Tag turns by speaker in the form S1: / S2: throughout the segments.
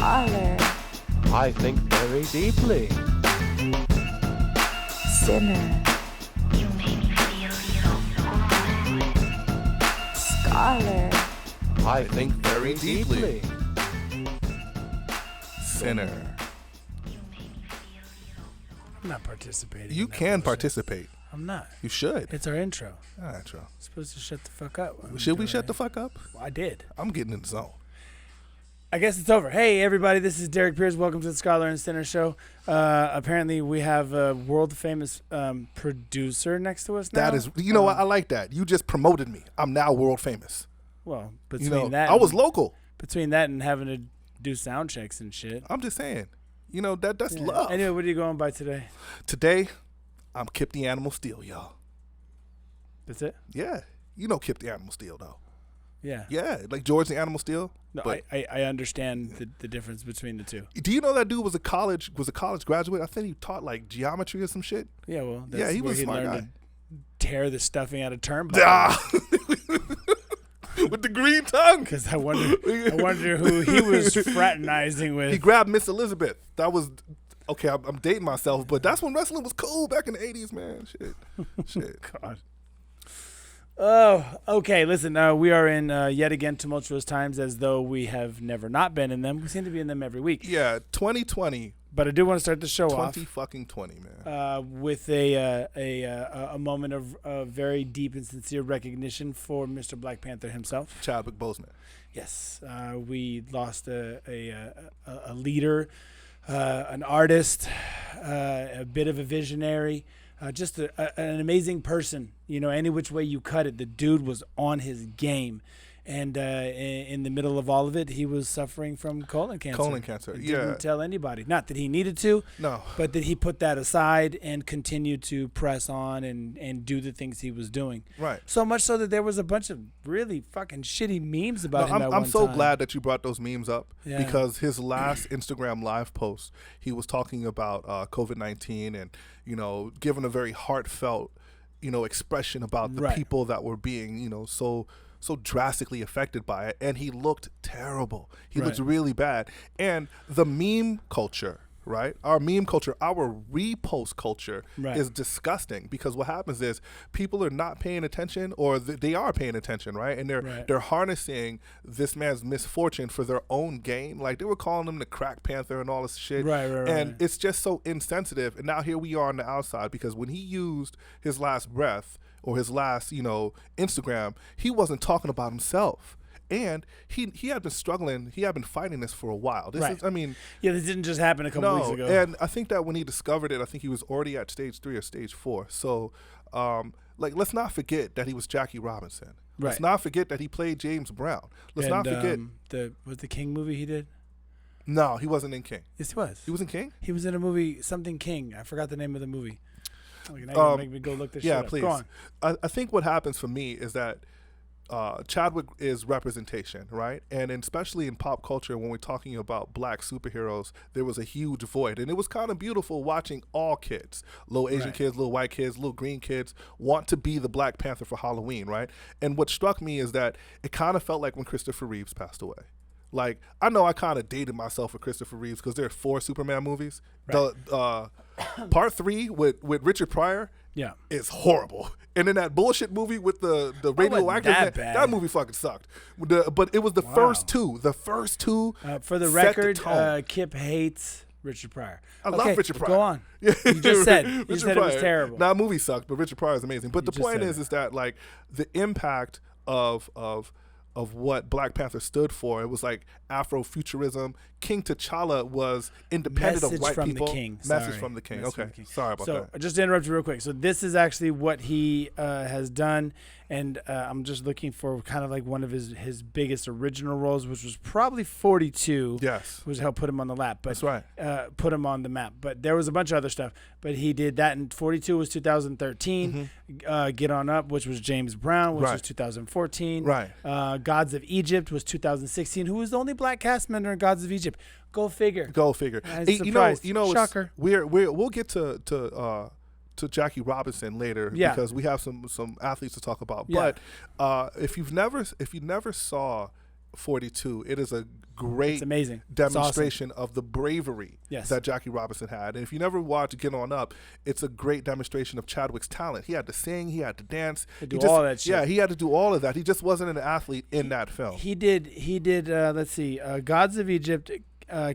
S1: Scholar.
S2: I think very deeply.
S1: Sinner.
S3: You make me feel so good.
S1: Scholar.
S2: I think very deeply.
S4: Sinner.
S5: I'm not participating.
S4: You
S5: in that
S4: can
S5: bullshit.
S4: participate.
S5: I'm not.
S4: You should.
S5: It's our intro.
S4: Intro.
S5: Supposed to shut the fuck up.
S4: Should we shut the fuck up?
S5: Well, I did.
S4: I'm getting in the zone.
S5: I guess it's over. Hey, everybody, this is Derrick Pierce. Welcome to the Scholar and Sinner Show. Apparently, we have a world-famous producer next to us now.
S4: That is, you know what? I like that. You just promoted me. I'm now world famous.
S5: Well,
S4: You
S5: between
S4: know,
S5: that,
S4: I was local.
S5: between that and having to do sound checks and shit.
S4: I'm just saying. You know, that's
S5: Yeah.
S4: love.
S5: Anyway, what are you going by today?
S4: Today, I'm Kip the Animal Steel, y'all.
S5: That's it?
S4: Yeah. You know Kip the Animal Steel, though.
S5: Yeah.
S4: Yeah, like George the Animal Steel.
S5: No,
S4: But
S5: I understand the difference between the two.
S4: do you know that dude was a college graduate? I think he taught like geometry or some shit.
S5: Yeah, well, that's
S4: Yeah, he
S5: where
S4: was a smart
S5: learned
S4: guy.
S5: to tear the stuffing out of turnbuckles.
S4: Ah. With the green tongue.
S5: Because I wonder who he was fraternizing with.
S4: He grabbed Miss Elizabeth. That was okay. I'm dating myself, but that's when wrestling was cool back in the '80s, man. Shit.
S5: God. Oh, okay. Listen, we are in yet again tumultuous times, as though we have never not been in them. We seem to be in them every week.
S4: Yeah, 2020.
S5: But I do want to start the show off
S4: 20 man.
S5: with a moment of very deep and sincere recognition for Mr. Black Panther himself.
S4: Chadwick Boseman.
S5: Yes, we lost a leader, an artist, a bit of a visionary, just an amazing person. You know, any which way you cut it, the dude was on his game. And in the middle of all of it, he was suffering from colon cancer. He didn't tell anybody. Not that he needed to,
S4: No.
S5: but that he put that aside and continued to press on and do the things he was doing.
S4: Right.
S5: So much so that there was a bunch of really fucking shitty memes about him.
S4: I'm so glad that you brought those memes up because his last Instagram live post, he was talking about COVID-19 and, you know, giving a very heartfelt, you know, expression about the people that were being, you know, so drastically affected by it, and he looked terrible. He looked really bad. And the meme culture, right? Our meme culture, our repost culture is disgusting because what happens is people are not paying attention, or they are paying attention, right? And they're harnessing this man's misfortune for their own gain. Like they were calling him the Crack Panther and all this shit. And it's just so insensitive. And now here we are on the outside because when he used his last breath or his last, you know, Instagram, he wasn't talking about himself. And he had been struggling. He had been fighting this for a while. This is, I mean.
S5: Yeah, this didn't just happen a couple weeks ago.
S4: And I think that when he discovered it, I think he was already at stage 3 or stage 4. So, like, let's not forget that he was Jackie Robinson. Let's not forget that he played James Brown. Let's not forget.
S5: Was the King movie he did?
S4: No, he wasn't in King.
S5: Yes, he was.
S4: He was in King?
S5: He was in a movie, something King. I forgot the name of the movie. Now make me go look this shit up.
S4: Please.
S5: Go on.
S4: I think what happens for me is that Chadwick is representation, right? And especially in pop culture, when we're talking about black superheroes, there was a huge void. And it was kind of beautiful watching all kids, little Asian kids, little white kids, little green kids, want to be the Black Panther for Halloween, right? And what struck me is that it kind of felt like when Christopher Reeves passed away. Like, I know I kind of dated myself with Christopher Reeves because there are 4 Superman movies. The part 3 with Richard Pryor is horrible. And then that bullshit movie with the radioactive, that movie fucking sucked. But it was the first two. The first two.
S5: For the record, Kip hates Richard Pryor.
S4: I love Richard Pryor.
S5: Go on. You just said it was terrible.
S4: That movie sucked, but Richard Pryor is amazing. But the point is that like the impact of what Black Panther stood for. It was like Afrofuturism. King T'Challa was independent of white people. Message from the King. Okay, sorry about that.
S5: So just to interrupt you real quick. So this is actually what he has done, and I'm just looking for kind of like one of his biggest original roles, which was probably 42.
S4: Yes,
S5: which helped put him on the lap. But,
S4: that's right.
S5: Put him on the map. But there was a bunch of other stuff. But he did that in 42 was 2013. Get On Up, which was James Brown, which was 2014.
S4: Right.
S5: Gods of Egypt was 2016. Who was the only black cast member in Gods of Egypt? Go figure. You know, shocker.
S4: We'll get to Jackie Robinson later because we have some athletes to talk about.
S5: Yeah.
S4: But if you never saw 42. It is a great
S5: It's amazing.
S4: demonstration of the bravery
S5: Yes.
S4: that Jackie Robinson had. And if you never watched Get On Up, it's a great demonstration of Chadwick's talent. He had to sing, he had to dance,
S5: He had to do all that shit.
S4: Yeah, he had to do all of that. He just wasn't an athlete in that film.
S5: He did. Let's see. Gods of Egypt,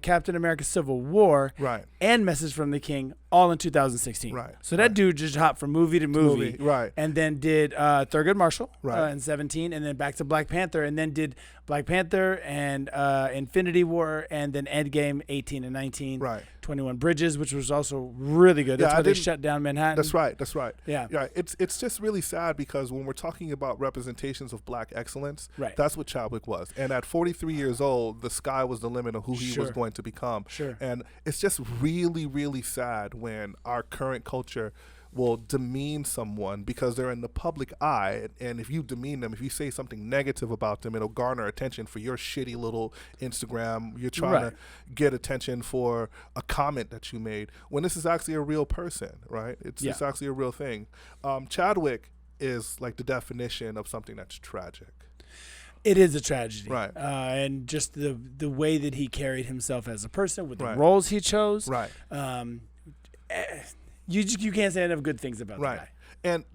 S5: Captain America: Civil War,
S4: Right.
S5: and Message from the King, all in 2016.
S4: Right.
S5: So that dude just hopped from movie to movie.
S4: Right.
S5: And then did Thurgood Marshall
S4: Right.
S5: in 17, and then back to Black Panther, and then did Black Panther and Infinity War, and then Endgame 18 and 19.
S4: Right.
S5: 21 Bridges, which was also really good. That's
S4: Yeah,
S5: why they shut down Manhattan.
S4: That's right. That's right.
S5: Yeah.
S4: Yeah. It's just really sad because when we're talking about representations of black excellence,
S5: Right.
S4: that's what Chadwick was. And at 43 years old, the sky was the limit of who he was
S5: Sure.
S4: going to become.
S5: Sure.
S4: And it's just really, really sad when our current culture will demean someone because they're in the public eye, and if you demean them, if you say something negative about them, it'll garner attention for your shitty little Instagram. You're trying
S5: Right.
S4: to get attention for a comment that you made when this is actually a real person, right? It's actually a real thing. Chadwick is like the definition of something that's tragic.
S5: It is a tragedy,
S4: Right.
S5: And just the way that he carried himself as a person with the
S4: Right.
S5: roles he chose,
S4: Right.
S5: You can't say enough good things about the
S4: Right.
S5: guy.
S4: And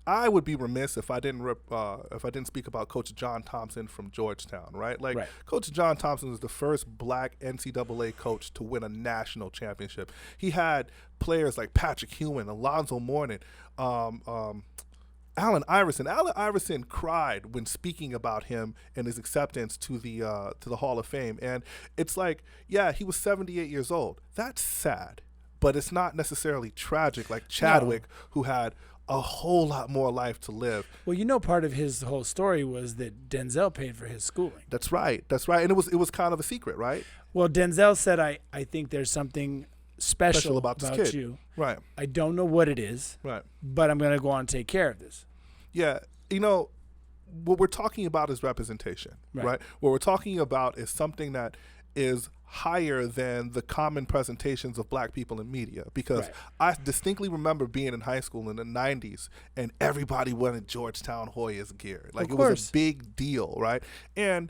S4: I would be remiss if I didn't speak about Coach John Thompson from Georgetown, right? Like
S5: Right.
S4: Coach John Thompson was the first black NCAA coach to win a national championship. He had players like Patrick Ewing, Alonzo Mourning, Allen Iverson. Allen Iverson cried when speaking about him and his acceptance to the Hall of Fame. And it's like, yeah, he was 78 years old. That's sad. But it's not necessarily tragic like Chadwick, who had a whole lot more life to live.
S5: Well, part of his whole story was that Denzel paid for his schooling.
S4: That's right. That's right. And it was kind of a secret, right?
S5: Well, Denzel said, I think there's something special
S4: about this kid.
S5: you.
S4: Right.
S5: I don't know what it is,
S4: Right.
S5: but I'm going to go on and take care of this.
S4: Yeah. What we're talking about is representation, right? What we're talking about is something that is higher than the common presentations of black people in media, because I distinctly remember being in high school in the 90s and everybody wanted Georgetown Hoyas gear. Like, it was a big deal, right? And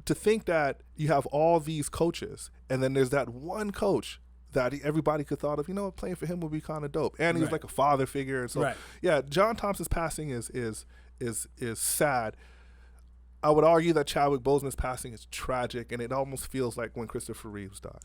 S4: to think that you have all these coaches and then there's that one coach that everybody could thought of, playing for him would be kind of dope. And he was like a father figure. And so, yeah, John Thompson's passing is sad. I would argue that Chadwick Boseman's passing is tragic, and it almost feels like when Christopher Reeves died.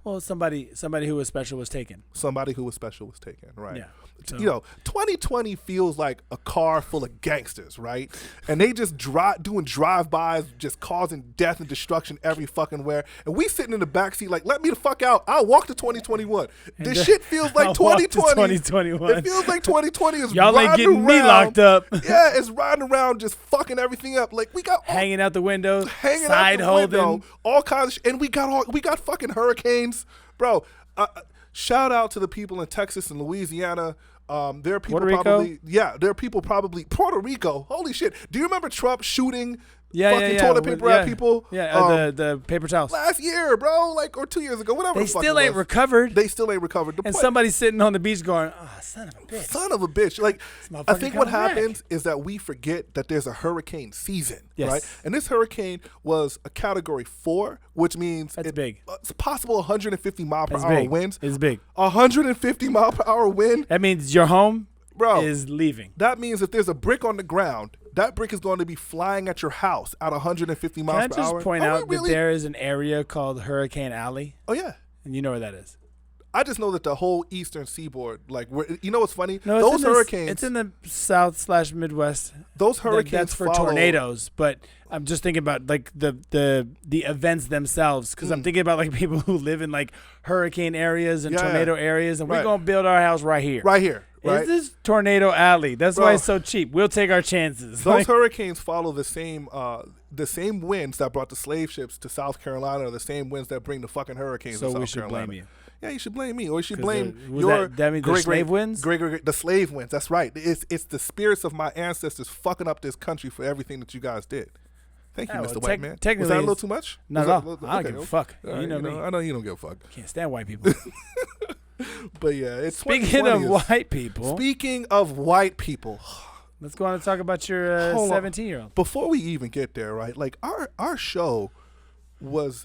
S5: Well, somebody who was special was taken.
S4: Somebody who was special was taken, right?
S5: Yeah. So.
S4: 2020 feels like a car full of gangsters, right? And they just doing drive-bys, just causing death and destruction every fucking where. And we sitting in the backseat like, let me the fuck out. I'll walk to 2021. This shit feels like 2020.
S5: 2021.
S4: It feels like 2020 is
S5: Y'all ain't getting me locked up.
S4: Yeah, it's riding around just fucking everything up. Like, we got
S5: hanging out the window,
S4: hanging
S5: side
S4: out the
S5: holding,
S4: window, all kinds of shit. And we got fucking hurricanes, bro. Shout out to the people in Texas and Louisiana. There are people there are people probably Puerto Rico. Holy shit! Do you remember Trump shooting toilet paper at people?
S5: Yeah, the paper towels.
S4: Last year, bro, or 2 years ago, whatever.
S5: They still ain't recovered.
S4: They still ain't recovered.
S5: And somebody's sitting on the beach going, "Oh, son of a bitch."
S4: Son of a bitch. Like, I think what happens is that we forget that there's a hurricane season, right? And this hurricane was a Category 4, which means
S5: that's big.
S4: It's possible 150 mile per hour winds.
S5: It's big.
S4: 150 mile per hour wind.
S5: That means your home,
S4: bro,
S5: is leaving.
S4: That means if there's a brick on the ground, that brick is going to be flying at your house at 150 miles per hour.
S5: Can I just point out that there is an area called Hurricane Alley?
S4: Oh, yeah.
S5: And you know where that is?
S4: I just know that the whole eastern seaboard, what's funny?
S5: No,
S4: those hurricanes.
S5: It's in the south/Midwest.
S4: Those hurricanes
S5: that's for tornadoes, but I'm just thinking about the events themselves, because I'm thinking about people who live in hurricane areas and tornado areas, and we're gonna build our house right here.
S4: Right here. Right?
S5: Is this Tornado Alley? That's why it's so cheap. We'll take our chances.
S4: Those hurricanes follow the same winds that brought the slave ships to South Carolina, are the same winds that bring the fucking hurricanes to South Carolina. So we should blame you. Yeah, you should blame me, or you should blame
S5: that means the slave winds?
S4: The slave winds. That's right. It's the spirits of my ancestors fucking up this country for everything that you guys did. Thank you, Mr. White Man. Was that a little too much?
S5: No, I don't give a fuck. You know me.
S4: I know you don't give a fuck.
S5: Can't stand white people.
S4: But yeah, it's
S5: Speaking of white people.
S4: Speaking of white people,
S5: Let's go on and talk about your
S4: Hold on.
S5: 17-year-old.
S4: Before we even get there, right? Like our show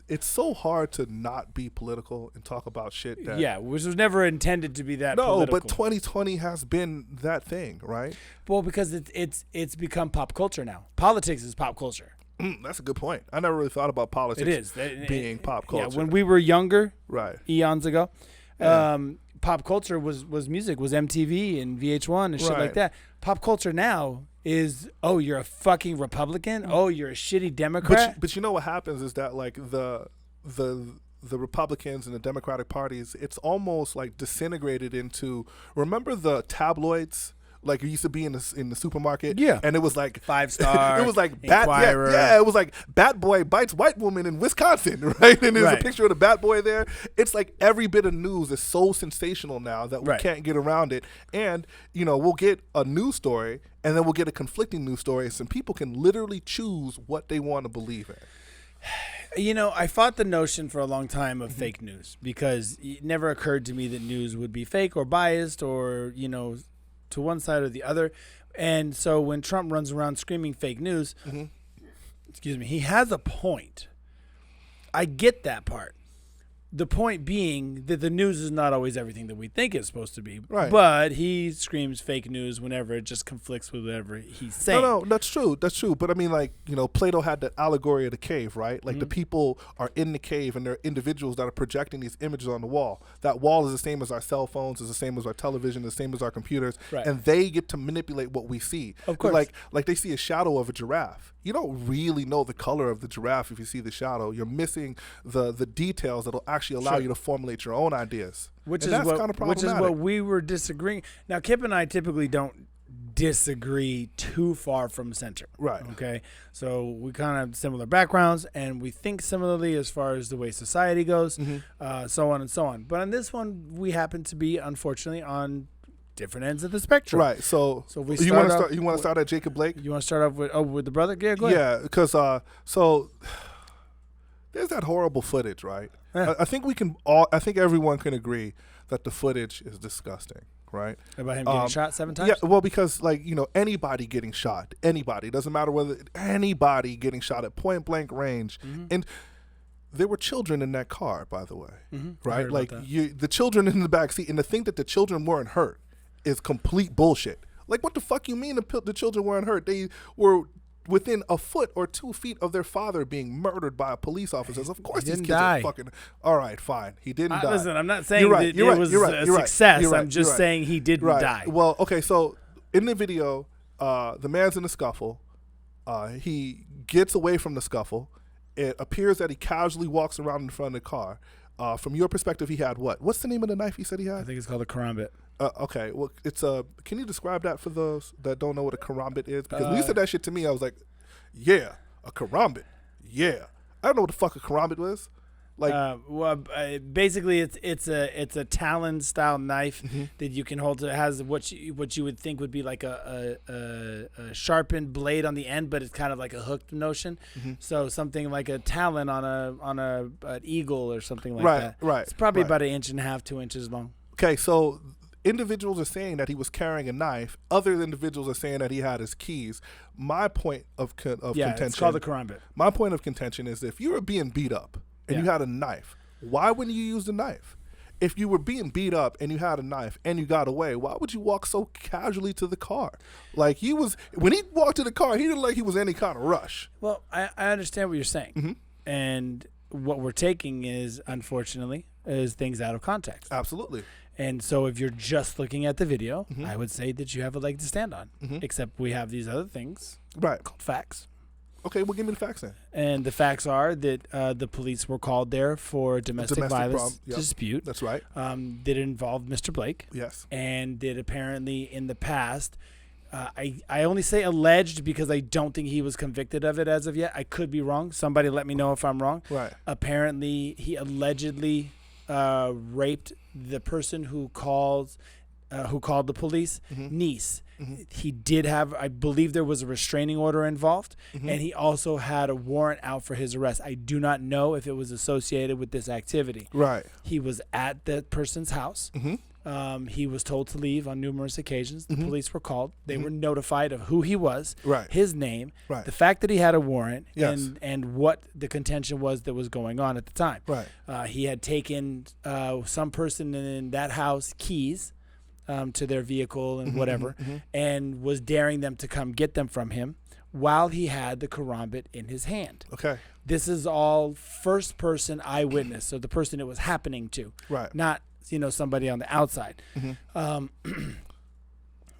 S4: it's so hard to not be political and talk about shit that
S5: Yeah, which was never intended to be that
S4: no,
S5: political.
S4: but 2020 has been that thing, right?
S5: Well, because it's become pop culture now. Politics is pop culture.
S4: That's a good point. I never really thought about politics
S5: It is.
S4: being pop culture.
S5: Yeah, when we were younger,
S4: right.
S5: eons ago,
S4: Yeah.
S5: pop culture was music, was MTV and VH1 and shit
S4: Right.
S5: like that. Pop culture now is, oh, you're a fucking Republican? Oh, you're a shitty Democrat?
S4: But you know what happens is that like the Republicans and the Democratic parties, it's almost like disintegrated into, remember the tabloids? Like it used to be in the supermarket,
S5: Yeah.
S4: and it was like
S5: 5-star,
S4: it was like
S5: Inquirer.
S4: it was like Bat Boy bites white woman in Wisconsin, right? And there's
S5: Right.
S4: a picture of the Bat Boy there. It's like every bit of news is so sensational now that we
S5: Right.
S4: can't get around it. And we'll get a news story, and then we'll get a conflicting news story, and some people can literally choose what they want to believe in.
S5: I fought the notion for a long time of
S4: Mm-hmm.
S5: fake news because it never occurred to me that news would be fake or biased or, to one side or the other. And so when Trump runs around screaming fake news,
S4: Mm-hmm.
S5: excuse me, he has a point. I get that part. The point being that the news is not always everything that we think it's supposed to be.
S4: Right.
S5: But he screams fake news whenever it just conflicts with whatever he's saying.
S4: No, that's true. That's true. But I mean, like, Plato had the allegory of the cave, right? Like the people are in the cave and they're individuals that are projecting these images on the wall. That wall is the same as our cell phones, is the same as our television, the same as our computers.
S5: Right.
S4: And they get to manipulate what we see.
S5: Of course.
S4: Like they see a shadow of a giraffe. You don't really know the color of the giraffe if you see the shadow. You're missing the details that'll actually allow
S5: Sure.
S4: you to formulate your own ideas.
S5: Which
S4: And
S5: is
S4: that's
S5: what
S4: kinda problematic.
S5: we were disagreeing. Now, Kip and I typically don't disagree too far from center.
S4: Right.
S5: Okay. So we kind of have similar backgrounds and we think similarly as far as the way society goes, so on and so on. But on this one, we happen to be, unfortunately, on different ends of the spectrum.
S4: Right. So
S5: we
S4: you want
S5: start
S4: to start? Start at Jacob Blake?
S5: You want to start off with the brother? Yeah, go ahead.
S4: Yeah, because so there's that horrible footage, right?
S5: Yeah.
S4: I think everyone can agree that the footage is disgusting, right?
S5: About him getting shot 7 times?
S4: Yeah, well, because anybody getting shot, anybody, doesn't matter whether anybody getting shot at point blank range, and there were children in that car, by the way,
S5: I
S4: right?
S5: heard
S4: Like
S5: about that.
S4: the children in the back seat, and to think that the children weren't hurt is complete bullshit. Like, what the fuck you mean the children weren't hurt? They were within a foot or 2 feet of their father being murdered by police officers. Of course, these
S5: didn't
S4: kids
S5: die.
S4: are fucking. All right, fine. He didn't die.
S5: Listen, I'm not saying
S4: You're right,
S5: that
S4: you're
S5: it
S4: right,
S5: was
S4: you're right,
S5: a
S4: you're right,
S5: success.
S4: you're right,
S5: I'm just
S4: you're right.
S5: saying he didn't
S4: Right.
S5: die.
S4: Well, okay, so in the video, the man's in a scuffle. He gets away from the scuffle. It appears that he casually walks around in front of the car. From your perspective, he had what? What's the name of the knife he said he had?
S5: I think it's called a karambit.
S4: Okay, well, it's a. Can you describe that for those that don't know what a karambit is? Because when you said that shit to me, I was like, "Yeah, a karambit. Yeah, I don't know what the fuck a karambit was." Like,
S5: Basically, it's a talon style knife that you can hold. It has what you would think would be like a sharpened blade on the end, but it's kind of like a hooked notion. So something like a talon on an eagle or something like that.
S4: Right.
S5: It's probably
S4: right.
S5: about 1.5 inches, 2 inches long.
S4: Okay, so individuals are saying that he was carrying a knife. Other individuals are saying that he had his keys. My point of contention.
S5: It's called a karambit.
S4: My point of contention is if you were being beat up and you had a knife, why wouldn't you use the knife? If you were being beat up and you had a knife and you got away, why would you walk so casually to the car? Like when he walked to the car, he didn't like he was in any kind of rush.
S5: Well, I understand what you're saying, and what we're taking is, unfortunately, things out of context.
S4: Absolutely.
S5: And so if you're just looking at the video, I would say that you have a leg to stand on, except we have these other things
S4: Right.
S5: called facts.
S4: Okay, well, give me the facts then.
S5: And the facts are that the police were called there for a domestic violence
S4: problem, yep.
S5: dispute
S4: That's right.
S5: that involved Mr. Blake.
S4: Yes.
S5: And that apparently in the past, I only say alleged because I don't think he was convicted of it as of yet. I could be wrong. Somebody let me know if I'm wrong.
S4: Right.
S5: Apparently, he allegedly raped the person who called the police niece. He did have, I believe there was a restraining order involved, and he also had a warrant out for his arrest. I do not know if it was associated with this activity.
S4: Right.
S5: He was at that person's house He was told to leave on numerous occasions. The police were called. They were notified of who he was,
S4: Right.
S5: his name,
S4: Right.
S5: the fact that he had a warrant,
S4: Yes.
S5: and what the contention was that was going on at the time.
S4: Right.
S5: He had taken some person in that house keys to their vehicle and whatever, and was daring them to come get them from him while he had the karambit in his hand.
S4: Okay.
S5: This is all first-person eyewitness, so the person it was happening to,
S4: Right.
S5: not somebody on the outside.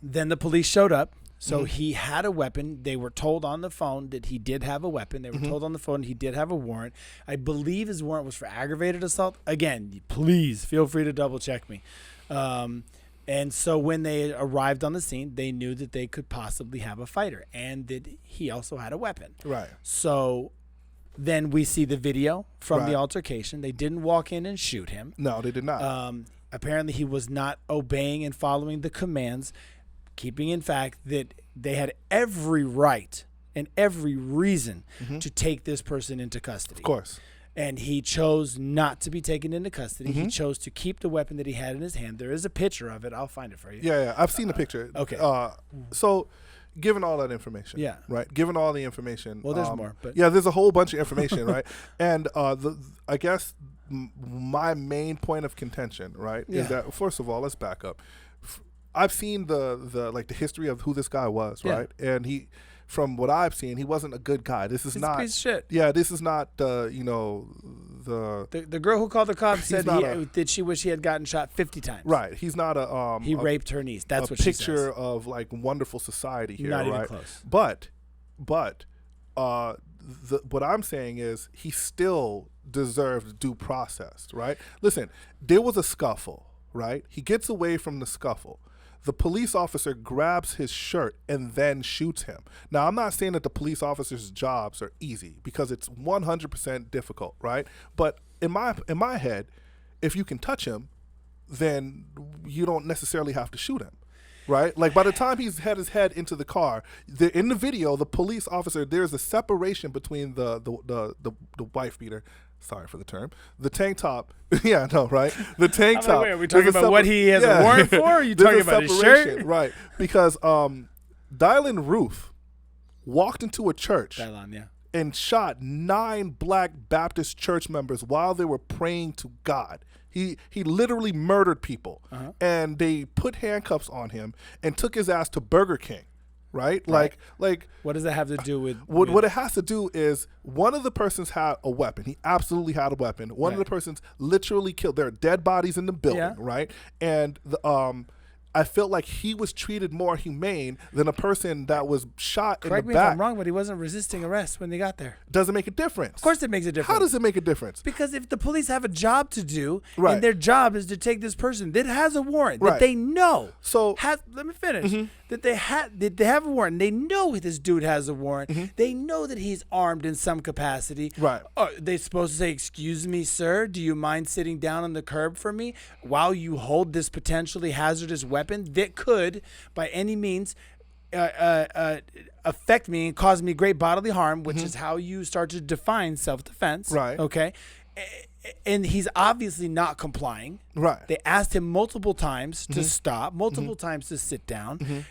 S5: Then the police showed up. So he had a weapon. They were told on the phone that he did have a weapon. They were told on the phone he did have a warrant. I believe his warrant was for aggravated assault. Again, please feel free to double check me. And so when they arrived on the scene, they knew that they could possibly have a fighter and that he also had a weapon.
S4: Right.
S5: So then we see the video from the
S4: Right.
S5: altercation. They didn't walk in and shoot him.
S4: No, they did not.
S5: Apparently he was not obeying and following the commands, keeping in fact that they had every right and every reason to take this person into custody.
S4: Of course.
S5: And he chose not to be taken into custody. He chose to keep the weapon that he had in his hand. There is a picture of it. I'll find it for you.
S4: Yeah, I've seen the picture.
S5: Okay.
S4: So, given all that information,
S5: Yeah.
S4: right? Given all the information,
S5: Well, there's more, but
S4: yeah, there's a whole bunch of information, right? And I guess my main point of contention, right,
S5: Yeah.
S4: is that first of all, let's back up. I've seen the history of who this guy was,
S5: Yeah.
S4: right? And he, from what I've seen, he wasn't a good guy. This is
S5: he's
S4: not
S5: a piece of shit.
S4: Yeah, this is not the
S5: The girl who called the cops said
S4: not
S5: that she wished he had gotten shot 50 times.
S4: right. He's not
S5: He
S4: a
S5: raped her niece. That's
S4: a
S5: what she
S4: picture
S5: says.
S4: of like wonderful society here,
S5: Not even
S4: right?
S5: close.
S4: But what I'm saying is he still deserves due process, right? Listen, there was a scuffle, right? He gets away from the scuffle. The police officer grabs his shirt and then shoots him. Now, I'm not saying that the police officers' jobs are easy because it's 100% difficult, right? But in my head, if you can touch him, then you don't necessarily have to shoot him, right? Like by the time he's had his head into the car, in the video, the police officer, there's a separation between the wife beater. Sorry for the term. The tank top. Yeah, no, right? The tank top.
S5: Wait, are we talking about what he has a warrant for? Or are you talking about his shirt?
S4: Right. Because Dylan Roof walked into a church
S5: Dylan, yeah.
S4: and shot 9 Black Baptist church members while they were praying to God. He literally murdered people. And they put handcuffs on him and took his ass to Burger King. Right? Like
S5: What does that have to do with
S4: what it has to do is one of the persons had a weapon. He absolutely had a weapon. One of the persons literally killed. There are dead bodies in the building, right? And I felt like he was treated more humane than a person that was shot
S5: Correct
S4: in
S5: me
S4: the
S5: if
S4: back.
S5: I'm wrong, but he wasn't resisting arrest when they got there.
S4: Doesn't make a difference.
S5: Of course it makes a difference.
S4: How does it make a difference?
S5: Because if the police have a job to do,
S4: Right.
S5: and their job is to take this person that has a warrant,
S4: Right.
S5: that they know,
S4: So-
S5: let me finish, that they have a warrant, they know this dude has a warrant, they know that he's armed in some capacity.
S4: Right.
S5: Are they supposed to say, "Excuse me, sir, do you mind sitting down on the curb for me while you hold this potentially hazardous weapon that could, by any means, affect me and cause me great bodily harm," which is how you start to define self-defense.
S4: Right.
S5: Okay. And he's obviously not complying.
S4: Right.
S5: They asked him multiple times to stop, multiple times to sit down.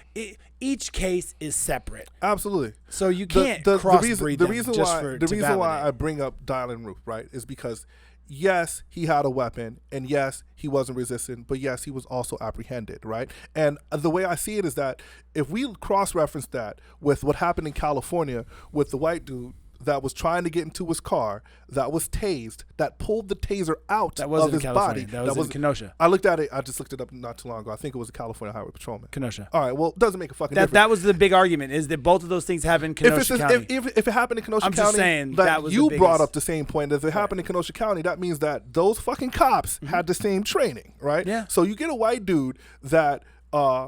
S5: Each case is separate.
S4: Absolutely.
S5: So you can't crossbreed them just
S4: the reason why
S5: validate.
S4: I bring up Dylan Roof, right, is because yes, he had a weapon, and yes, he wasn't resistant, but yes, he was also apprehended, right? And the way I see it is that if we cross-reference that with what happened in California with the white dude that was trying to get into his car, that was tased, that pulled the taser out
S5: That wasn't
S4: of his
S5: in California.
S4: body.
S5: That was in Kenosha.
S4: I looked at it. I just looked it up not too long ago. I think it was a California Highway Patrolman.
S5: Kenosha.
S4: All right. Well, it doesn't make a fucking difference.
S5: That was the big argument, is that both of those things happen in Kenosha County.
S4: If it happened in Kenosha
S5: I'm
S4: County,
S5: just saying
S4: like,
S5: that was
S4: you
S5: the
S4: brought
S5: biggest-
S4: up the same point. If it happened in Kenosha County, that means that those fucking cops had the same training, right?
S5: Yeah.
S4: So you get a white dude that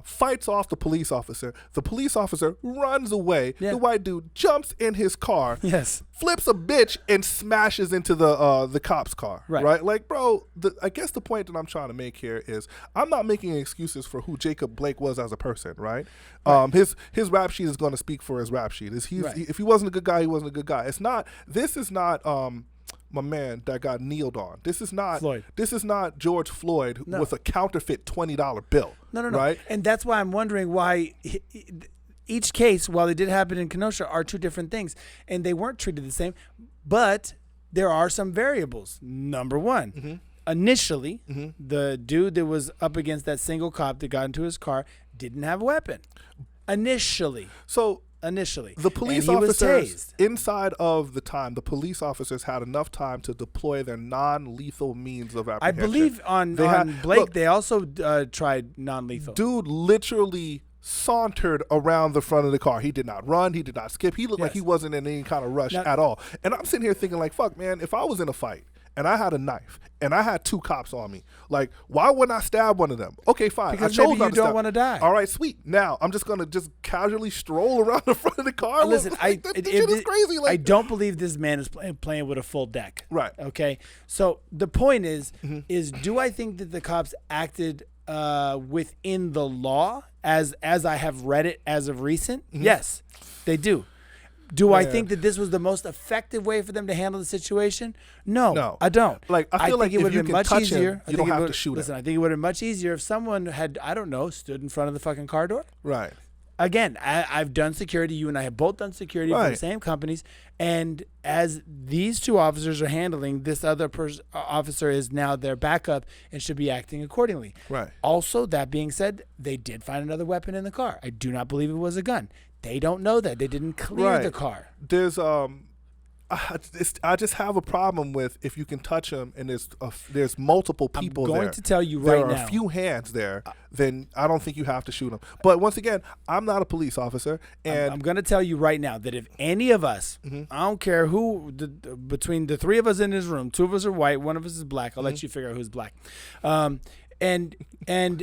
S4: fights off the police officer. The police officer runs away.
S5: Yeah.
S4: The white dude jumps in his car.
S5: Yes.
S4: Flips a bitch and smashes into the cop's car.
S5: Right.
S4: Like, bro, I guess the point that I'm trying to make here is I'm not making excuses for who Jacob Blake was as a person, right? His rap sheet is going to speak for his rap sheet. If he wasn't a good guy, he wasn't a good guy. This is not my man that got kneeled on. This is not
S5: Floyd.
S4: This is not George Floyd with a counterfeit $20 bill.
S5: No.
S4: Right?
S5: And that's why I'm wondering why each case, while they did happen in Kenosha, are two different things, and they weren't treated the same. But there are some variables. Number one, initially, the dude that was up against that single cop that got into his car didn't have a weapon. Initially.
S4: The police
S5: and he was
S4: officers,
S5: tased.
S4: inside of the time, the police officers had enough time to deploy their non-lethal means of
S5: I
S4: apprehension.
S5: believe on Blake, they also tried non-lethal.
S4: Dude literally sauntered around the front of the car. He did not run. He did not skip. He looked like he wasn't in any kind of rush at all. And I'm sitting here thinking like, fuck, man, if I was in a fight and I had a knife and I had two cops on me, like, why wouldn't I stab one of them? Okay, fine.
S5: Because
S4: I chose
S5: maybe
S4: not
S5: you
S4: to
S5: don't
S4: stab.
S5: want to die.
S4: All right, sweet. Now I'm just gonna just casually stroll around the front of the car.
S5: Listen,
S4: this shit is crazy.
S5: I don't believe this man is playing with a full deck.
S4: Right.
S5: Okay. So the point is do I think that the cops acted within the law as I have read it as of recent? Yes, they do. Do I think that this was the most effective way for them to handle the situation? No, I don't.
S4: Like, I feel like
S5: think it
S4: if
S5: would
S4: you
S5: have been
S4: can
S5: much
S4: touch
S5: easier.
S4: him, you don't have to shoot him.
S5: Listen, I think it would have been much easier if someone had, I don't know, stood in front of the fucking car door.
S4: Right.
S5: Again, I've done security. You and I have both done security for the same companies. And as these two officers are handling, this other officer is now their backup and should be acting accordingly.
S4: Right.
S5: Also, that being said, they did find another weapon in the car. I do not believe it was a gun. They don't know that. They didn't clear the car.
S4: There's I just have a problem with if you can touch him and there's multiple people there.
S5: I'm going to tell you right now.
S4: There are a few hands there. Then I don't think you have to shoot them. But once again, I'm not a police officer, and
S5: I'm going to tell you right now that if any of us, I don't care who, between the three of us in this room, two of us are white, one of us is black. I'll let you figure out who's black. And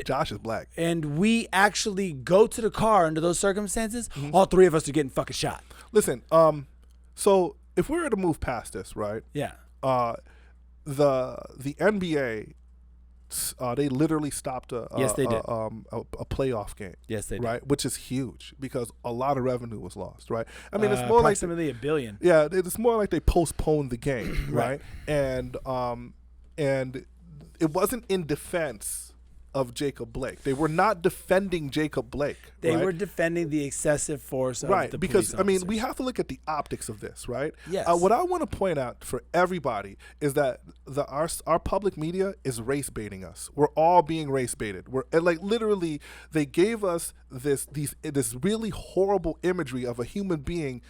S4: Josh is black.
S5: And we actually go to the car under those circumstances, all three of us are getting fucking shot.
S4: Listen, so if we were to move past this, right?
S5: Yeah.
S4: The NBA, they literally stopped a playoff game.
S5: Yes, they did.
S4: Right, which is huge because a lot of revenue was lost. Right. I mean, it's more
S5: approximately $1 billion.
S4: Yeah, it's more like they postponed the game, right? And it wasn't in defense of Jacob Blake. They were not defending Jacob Blake.
S5: They were defending the excessive force of the police
S4: because I mean,
S5: officers.
S4: we have to look at the optics of this, right?
S5: Yes.
S4: What I want to point out for everybody is that our public media is race baiting us. We're all being race baited. We're like literally they gave us this really horrible imagery of a human being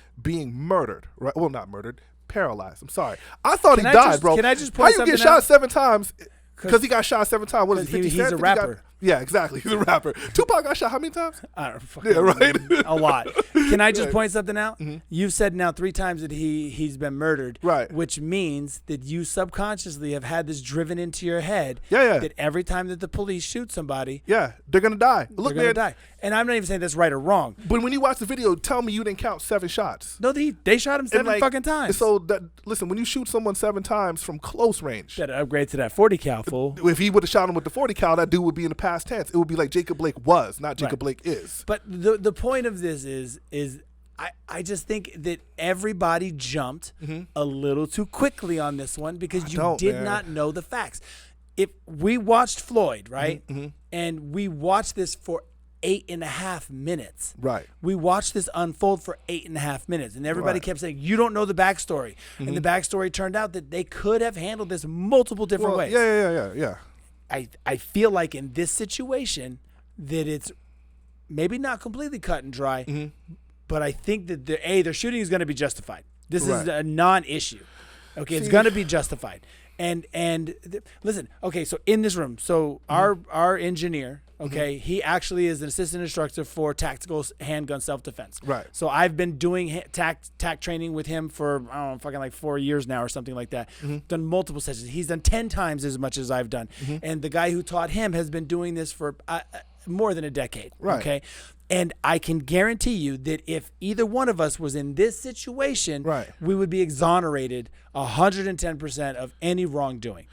S4: murdered, right? Well, not murdered, paralyzed. I'm sorry. I thought he died, bro.
S5: Can I just point
S4: How you get
S5: something
S4: shot
S5: out?
S4: 7 times? Because he got shot 7 times. What is he, 50
S5: he's
S4: Cent?
S5: a
S4: 50
S5: rapper.
S4: Yeah, exactly. He's a rapper. Tupac got shot how many times?
S5: I don't fucking
S4: Yeah, right.
S5: a lot. Can I just point something out? You've said now 3 times that he's been murdered.
S4: Right.
S5: Which means that you subconsciously have had this driven into your head.
S4: Yeah.
S5: That every time that the police shoot somebody,
S4: yeah, they're gonna die. Look,
S5: they're gonna die. And I'm not even saying that's right or wrong.
S4: But when you watch the video, tell me you didn't count 7 shots.
S5: No, they shot him 7 fucking times.
S4: So listen, when you shoot someone 7 times from close range,
S5: better upgrade to that 40 cal, fool.
S4: if he would have shot him with the 40 cal, that dude would be in the past tense. It would be like Jacob Blake was, not Jacob Blake is.
S5: But the point of this is I just think that everybody jumped a little too quickly on this one because you did not know the facts. If we watched Floyd, right, and we watched this for 8.5 minutes.
S4: Right.
S5: We watched this unfold for 8.5 minutes, and everybody kept saying, "You don't know the backstory," and the backstory turned out that they could have handled this multiple different ways.
S4: Yeah.
S5: I feel like in this situation that it's maybe not completely cut and dry, but I think that their shooting is going to be justified. This is a non-issue. Okay, it's going to be justified. Listen, okay, so in this room, our engineer, okay, he actually is an assistant instructor for tactical handgun self-defense.
S4: Right.
S5: So I've been doing tac training with him for, I don't know, fucking like 4 years now or something like that. Done multiple sessions. He's done 10 times as much as I've done. And the guy who taught him has been doing this for more than a decade.
S4: Right.
S5: Okay. And I can guarantee you that if either one of us was in this situation, we would be exonerated 110% of any wrongdoing.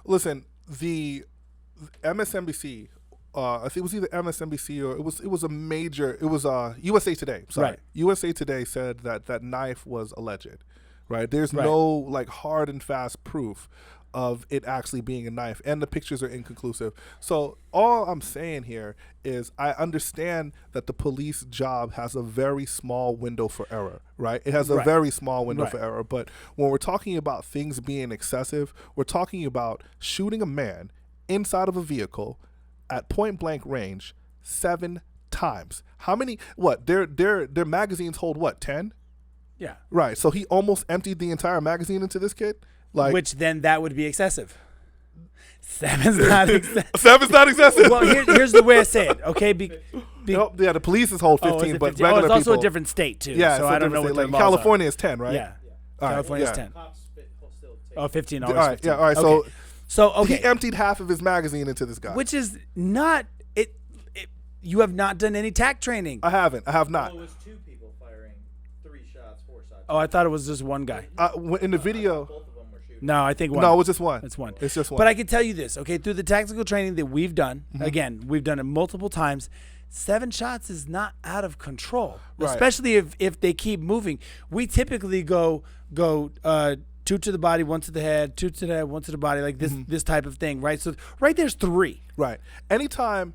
S4: Listen, the MSNBC, I think it was either MSNBC or it was a major. It was USA Today. Sorry,
S5: Right.
S4: USA Today said that knife was alleged, right? There's
S5: Right.
S4: no like hard and fast proof of it actually being a knife, and the pictures are inconclusive. So all I'm saying here is I understand that the police job has a very small window for error, right? It has a
S5: Right.
S4: very small window
S5: Right.
S4: for error. But when we're talking about things being excessive, we're talking about shooting a man inside of a vehicle at point blank range 7 times. How many? What? Their magazines hold what? 10?
S5: Yeah.
S4: Right. So he almost emptied the entire magazine into this kid. Like,
S5: Which then that would be excessive. 7's not excessive.
S4: 7's not excessive.
S5: Well, here's the way I say it. Okay.
S4: Nope, yeah, the police's hold 15,
S5: is it
S4: but
S5: 15?
S4: regular
S5: it's also
S4: people,
S5: a different state too.
S4: Yeah,
S5: so
S4: it's a
S5: I don't know
S4: different
S5: what
S4: state.
S5: the
S4: Like
S5: laws
S4: California is 10, right?
S5: Yeah.
S4: All right,
S5: California's
S4: yeah.
S5: 10.
S6: Still
S5: Oh, 15.
S4: All
S5: Always
S4: right,
S5: 15.
S4: yeah, all right.
S5: Okay. So
S4: He
S5: okay,
S4: emptied half of his magazine into this guy.
S5: which is not it. You have not done any TAC training.
S4: I haven't. I have not.
S6: Well, it was 2 people firing 3 shots, 4 shots.
S5: Oh, I thought it was just one guy.
S4: In the video,
S6: Both of them were shooting.
S5: No, I think one.
S4: no, it was just one.
S5: It's one.
S4: It's just one.
S5: But I can tell you this, okay? Through the tactical training that we've done,
S4: Mm-hmm.
S5: again, we've done it multiple times. 7 shots is not out of control,
S4: Right.
S5: especially if they keep moving. We typically go 2 to the body, 1 to the head, 2 to the head, 1 to the body, like this type of thing, right? So right there's 3.
S4: Right. Anytime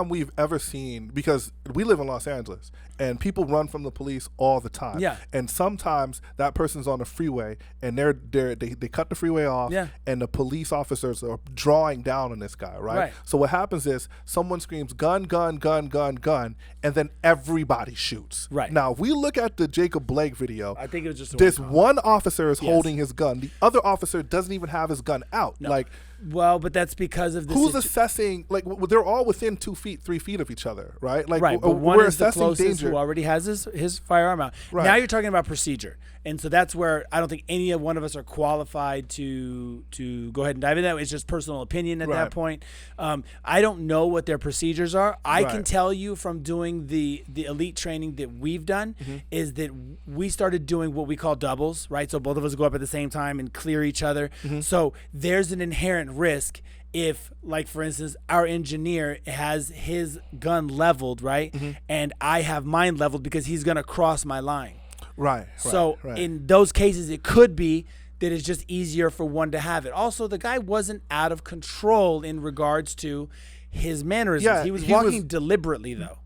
S4: we've ever seen, because we live in Los Angeles and people run from the police all the time.
S5: Yeah.
S4: And sometimes that person's on the freeway and they cut the freeway off.
S5: Yeah.
S4: And the police officers are drawing down on this guy, right?
S5: Right.
S4: So what happens is someone screams gun, gun, gun, gun, gun, and then everybody shoots.
S5: Right.
S4: Now, if we look at the Jacob Blake video,
S5: I think it was just
S4: this
S5: one.
S4: one officer is holding his gun. The other officer doesn't even have his gun out.
S5: No.
S4: Like,
S5: Well, but that's because of the
S4: who's assessing? Like, they're all within 2 feet, 3 feet of each other, right? Like,
S5: right, but one
S4: we're
S5: is the
S4: assessing
S5: closest
S4: danger.
S5: who already has his firearm out.
S4: Right.
S5: Now you're talking about procedure, and so that's where I don't think any one of us are qualified to go ahead and dive into that. It's just personal opinion at
S4: Right.
S5: that point. I don't know what their procedures are. I can
S4: Right.
S5: tell you from doing the elite training that we've done is that we started doing what we call doubles, right? So both of us go up at the same time and clear each other. So there's an inherent risk if, like, for instance, our engineer has his gun leveled, right? And I have mine leveled because he's going to cross my line.
S4: Right.
S5: So
S4: right.
S5: in those cases, it could be that it's just easier for one to have it. Also, the guy wasn't out of control in regards to his mannerisms.
S4: Yeah,
S5: he was
S4: he
S5: walking
S4: was-
S5: deliberately, though.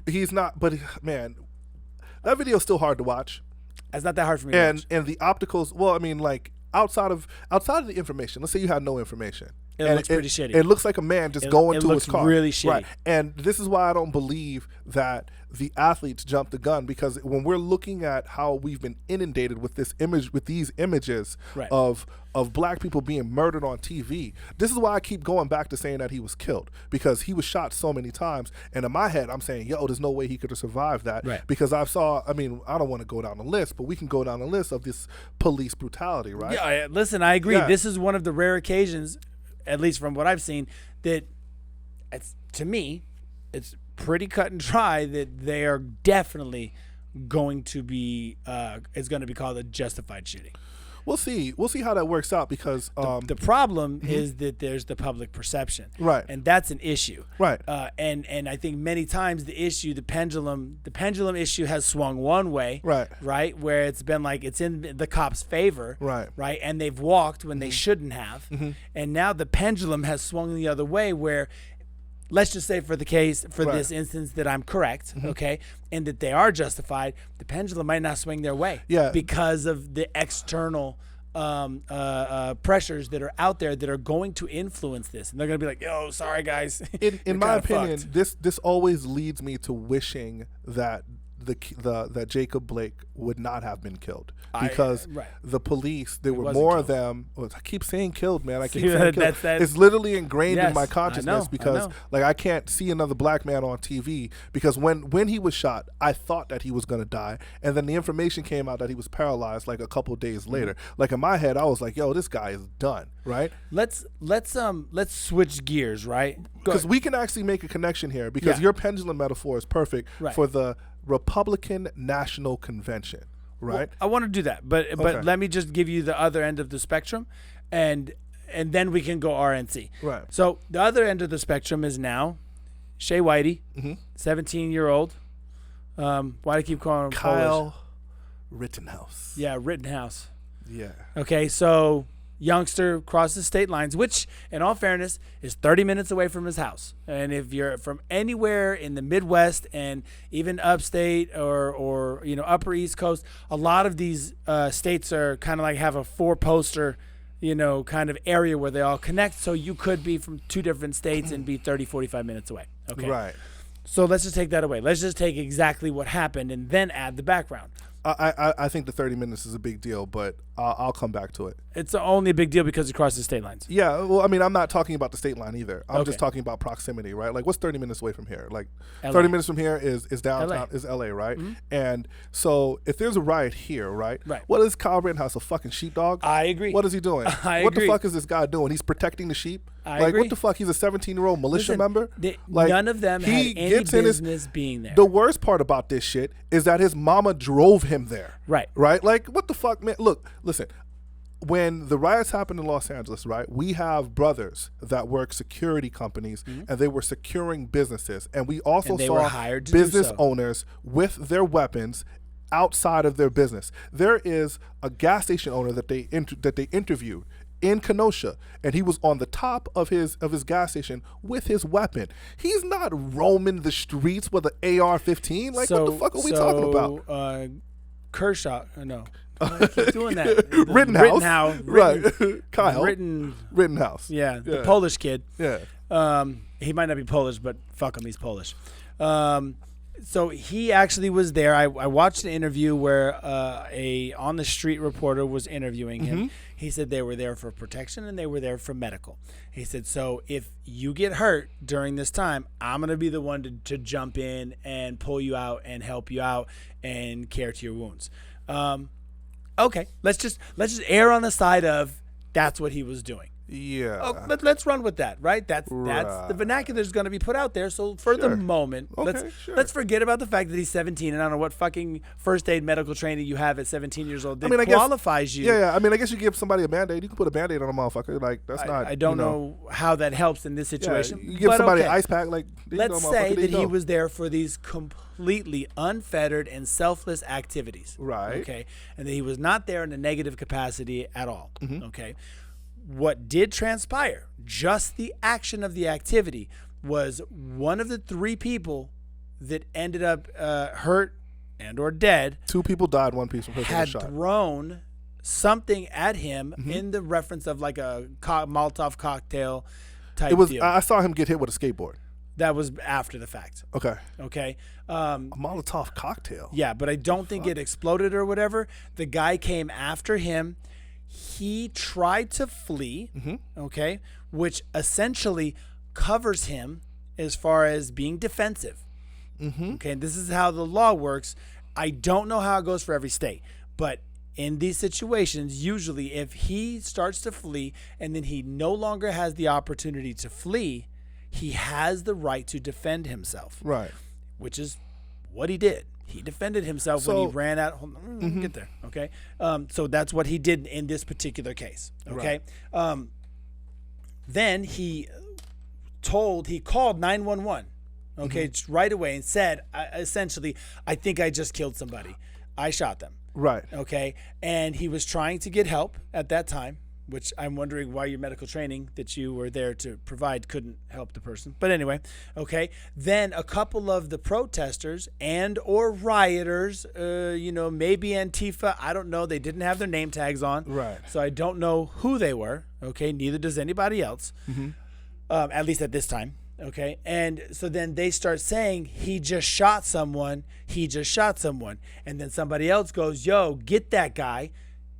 S4: He's not, but man, that video is still hard to watch.
S5: It's not that hard for me to watch.
S4: And the opticals, well, I mean, like outside of the information, let's say you had no information.
S5: It
S4: And
S5: looks pretty shitty.
S4: It looks like a man just going
S5: it
S4: to
S5: looks
S4: his car.
S5: really shitty.
S4: Right. And this is why I don't believe that the athletes jumped the gun, because when we're looking at how we've been inundated with these images
S5: Right.
S4: of black people being murdered on TV, this is why I keep going back to saying that he was killed, because he was shot so many times. And in my head, I'm saying, yo, there's no way he could have survived that.
S5: Right.
S4: Because I don't want to go down the list, but we can go down the list of this police brutality, right?
S5: Yeah, listen, I agree.
S4: Yeah.
S5: This is one of the rare occasions, at least from what I've seen, that to me, it's pretty cut and dry that they are definitely going to be, it's going to be called a justified shooting.
S4: We'll see how that works out, because
S5: The problem is that there's the public perception,
S4: Right.
S5: and that's an issue,
S4: Right.
S5: And I think many times the pendulum issue has swung one way,
S4: Right.
S5: where it's been like it's in the cops' favor,
S4: Right.
S5: and they've walked when they shouldn't have, and now the pendulum has swung the other way, where let's just say for
S4: Right.
S5: this instance that I'm correct, okay, and that they are justified, the pendulum might not swing their way,
S4: Yeah.
S5: because of the external pressures that are out there that are going to influence this, and they're going to be like, "Yo, sorry guys."
S4: in
S5: You're
S4: my
S5: kinda
S4: opinion,
S5: fucked.
S4: this always leads me to wishing that that Jacob Blake would not have been killed, because
S5: right.
S4: the police, there were
S5: wasn't
S4: more
S5: killed.
S4: of them. Well, I keep saying killed, man. I keep
S5: See,
S4: saying killed.
S5: that's-
S4: It's literally ingrained in
S5: Yes,
S4: my
S5: I
S4: consciousness,
S5: know, I
S4: because
S5: know.
S4: like I can't see another black man on TV, because when he was shot, I thought that he was gonna die, and then the information came out that he was paralyzed like a couple days later. Like in my head, I was like, yo, this guy is done, right?
S5: Let's switch gears, right? Go
S4: Because
S5: ahead.
S4: we can actually make a connection here, because
S5: Yeah.
S4: your pendulum metaphor is perfect
S5: Right.
S4: for the Republican National Convention, right?
S5: I want to do that, but
S4: Okay.
S5: let me just give you the other end of the spectrum, and then we can go RNC.
S4: Right.
S5: So the other end of the spectrum is now Shea Whitey,
S4: Mm-hmm.
S5: 17-year-old. Why do I keep calling him
S4: Kyle Rittenhouse.
S5: Yeah, Rittenhouse.
S4: Yeah.
S5: Okay, so youngster crosses state lines, which, in all fairness, is 30 minutes away from his house. And if you're from anywhere in the Midwest and even upstate or Upper East Coast, a lot of these states are kind of like have a four-poster, kind of area where they all connect. So you could be from two different states and be 30, 45 minutes away. Okay.
S4: Right.
S5: So let's just take that away. Let's just take exactly what happened and then add the background.
S4: I think the 30 minutes is a big deal, but I'll come back to it.
S5: It's only a big deal because it crosses state lines.
S4: Yeah, well, I mean, I'm not talking about the state line either. I'm
S5: Okay.
S4: just talking about proximity, right? Like, what's 30 minutes away from here? Like,
S5: LA.
S4: 30 minutes from here is downtown,
S5: LA.
S4: is LA, right? And so if there's a riot here, right?
S5: Right.
S4: What is Kyle Rittenhouse, a fucking sheepdog?
S5: I agree.
S4: What is he doing?
S5: I
S4: What
S5: agree.
S4: the fuck is this guy doing? He's protecting the sheep?
S5: I
S4: like,
S5: agree.
S4: what the fuck? He's a 17-year-old militia
S5: Listen,
S4: member?
S5: none of them had
S4: he
S5: any
S4: gets in his-
S5: business being there.
S4: The worst part about this shit is that his mama drove him there.
S5: Right.
S4: Right? Like, what the fuck, man? Look, listen. When the riots happened in Los Angeles, right, we have brothers that work security companies, and they were securing businesses. And we also
S5: And they
S4: saw
S5: were hired to do
S4: business
S5: so.
S4: owners with their weapons outside of their business. There is a gas station owner that they interviewed in Kenosha, and he was on the top of his gas station with his weapon. He's not roaming the streets with an AR-15. Like, what the fuck are we talking about?
S5: Kershaw, no. I keep doing that.
S4: Rittenhouse. Right. Kyle. Rittenhouse.
S5: Yeah, the Polish kid.
S4: Yeah.
S5: He might not be Polish, but fuck him, he's Polish. So he actually was there. I watched an interview where a on the street reporter was interviewing him. He said they were there for protection and they were there for medical. He said, so if you get hurt during this time, I'm gonna be the one to jump in and pull you out and help you out and care to your wounds. Okay, let's just err on the side of that's what he was doing.
S4: Yeah.
S5: Oh, let's run with that, right? That's the vernacular is going to be put out there. So for the moment, let's forget about the fact that he's 17 and I don't know what fucking first aid medical training you have at 17 years old that qualifies you.
S4: Yeah. I mean, I guess you give somebody a Band-Aid. You can put a Band-Aid on a motherfucker. Like, that's not.
S5: I don't know how that helps in this situation.
S4: Yeah, you give somebody an ice pack. Like,
S5: let's say that he was there for these completely unfettered and selfless activities.
S4: Right.
S5: Okay. And that he was not there in a negative capacity at all. Okay. What did transpire, just the action of the activity, was one of the three people that ended up hurt and or dead.
S4: 2 people died, 1 person was
S5: had
S4: shot.
S5: thrown something at him in the reference of like a Molotov cocktail type deal.
S4: I saw him get hit with a skateboard.
S5: That was after the fact.
S4: Okay.
S5: Okay.
S4: A Molotov cocktail.
S5: Yeah, but I don't think it exploded or whatever. The guy came after him. He tried to flee, okay, which essentially covers him as far as being defensive. Okay, and this is how the law works. I don't know how it goes for every state, but in these situations, usually if he starts to flee and then he no longer has the opportunity to flee, he has the right to defend himself.
S4: Right.
S5: Which is what he did. He defended himself when he ran out. Hold on, let me get there. Okay. So that's what he did in this particular case. Okay. Right. Then he called 911. Okay. Right away and said, essentially, I think I just killed somebody. I shot them.
S4: Right.
S5: Okay. And he was trying to get help at that time, which I'm wondering why your medical training that you were there to provide couldn't help the person. But anyway, okay. Then a couple of the protesters and or rioters, maybe Antifa, I don't know. They didn't have their name tags on.
S4: Right.
S5: So I don't know who they were. Okay. Neither does anybody else, at least at this time. Okay. And so then they start saying, he just shot someone. He just shot someone. And then somebody else goes, yo, get that guy.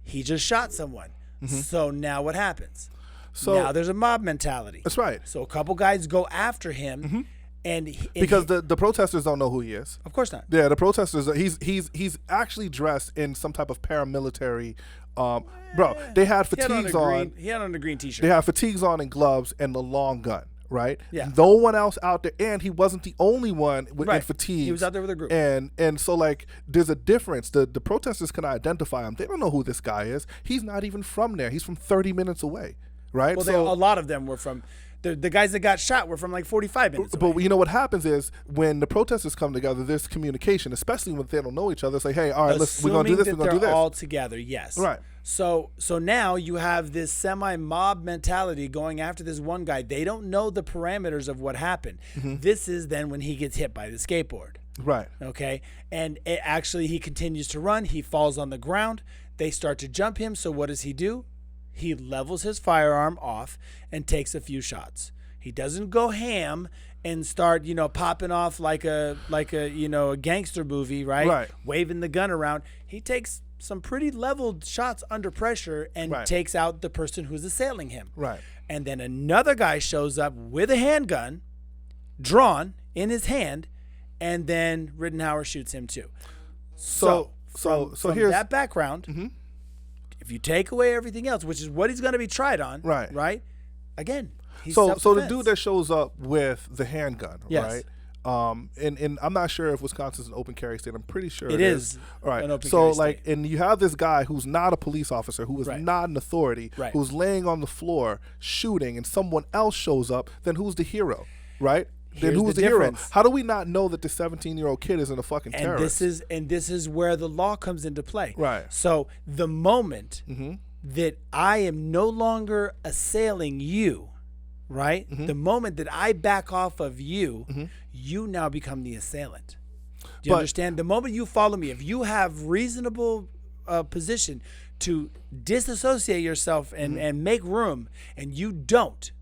S5: He just shot someone. So now what happens? So now there's a mob mentality.
S4: That's right.
S5: So a couple guys go after him,
S4: because the protesters don't know who he is.
S5: Of course not.
S4: Yeah, the protesters. He's actually dressed in some type of paramilitary. Bro, they had fatigues on.
S5: He had on a green T-shirt.
S4: They had fatigues on and gloves and a long gun. Right.
S5: Yeah.
S4: No one else out there, and he wasn't the only one in fatigues.
S5: He was out there with a group.
S4: And so like, there's a difference. The protesters can identify him. They don't know who this guy is. He's not even from there. He's from 30 minutes away. Right.
S5: Well, a lot of them were from. The guys that got shot were from like 45 minutes away.
S4: But you know what happens is when the protesters come together, there's communication, especially when they don't know each other. Say, hey, all right, we're gonna do this. We're gonna do
S5: they're
S4: this.
S5: all together. Yes.
S4: Right.
S5: So now you have this semi-mob mentality going after this one guy. They don't know the parameters of what happened. This is then when he gets hit by the skateboard.
S4: Right.
S5: Okay. And he continues to run. He falls on the ground. They start to jump him. So what does he do? He levels his firearm off and takes a few shots. He doesn't go ham and start, popping off like a a gangster movie, right?
S4: Right.
S5: Waving the gun around. He takes some pretty leveled shots under pressure and takes out the person who's assailing him.
S4: Right.
S5: And then another guy shows up with a handgun drawn in his hand, and then Rittenhouse shoots him too. So from
S4: here's
S5: that background, if you take away everything else, which is what he's going to be tried on, right? Again, he's
S4: so the
S5: self-defense.
S4: dude that shows up with the handgun,
S5: Yes.
S4: right? And I'm not sure if Wisconsin's an open carry state. I'm pretty sure
S5: it is.
S4: All right.
S5: An open
S4: So
S5: carry
S4: like,
S5: state.
S4: and you have this guy who's not a police officer, who is not an authority, who's laying on the floor shooting, and someone else shows up. Then who's the hero, right? Then who's the hero? How do we not know that the 17-year-old kid isn't a fucking terrorist?
S5: This is where the law comes into play.
S4: Right.
S5: So the moment that I am no longer assailing you, right? The moment that I back off of you, you now become the assailant. Do you understand? The moment you follow me, if you have reasonable position to disassociate yourself and make room, and you don't,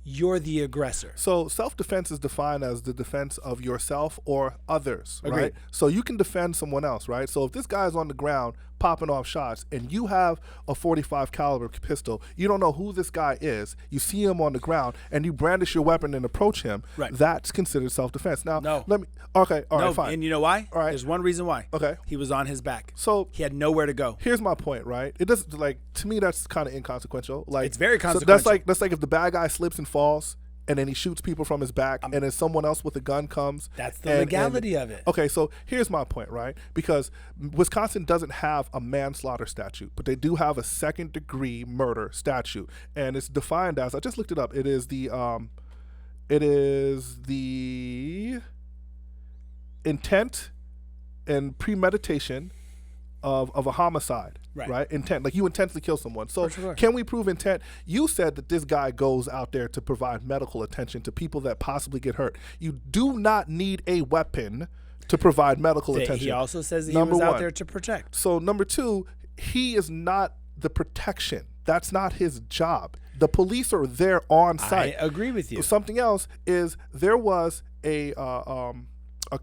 S5: you're the aggressor.
S4: So self-defense is defined as the defense of yourself or others,
S5: Agreed.
S4: right? So you can defend someone else, right? So if this guy's on the ground popping off shots and you have a 45 caliber pistol, you don't know who this guy is, you see him on the ground and you brandish your weapon and approach him, that's considered self-defense. Now, fine.
S5: And you know why?
S4: All right.
S5: There's one reason why.
S4: Okay.
S5: He was on his back.
S4: So
S5: he had nowhere to go.
S4: Here's my point, right? It doesn't, like, to me that's kind of inconsequential. Like,
S5: it's very consequential.
S4: So that's like if the bad guy slips and falls and then he shoots people from his back and then someone else with a gun comes.
S5: That's the legality of it.
S4: Okay, so here's my point, right? Because Wisconsin doesn't have a manslaughter statute, but they do have a second-degree murder statute, and it's defined as, I just looked it up, it is the intent and premeditation of a homicide, right? Intent, like you intend to kill someone. So can we prove intent? You said that this guy goes out there to provide medical attention to people that possibly get hurt. You do not need a weapon to provide medical attention.
S5: He also says he was out there to protect.
S4: So number two, he is not the protection. That's not his job. The police are there on site.
S5: I agree with you.
S4: Something else is there was a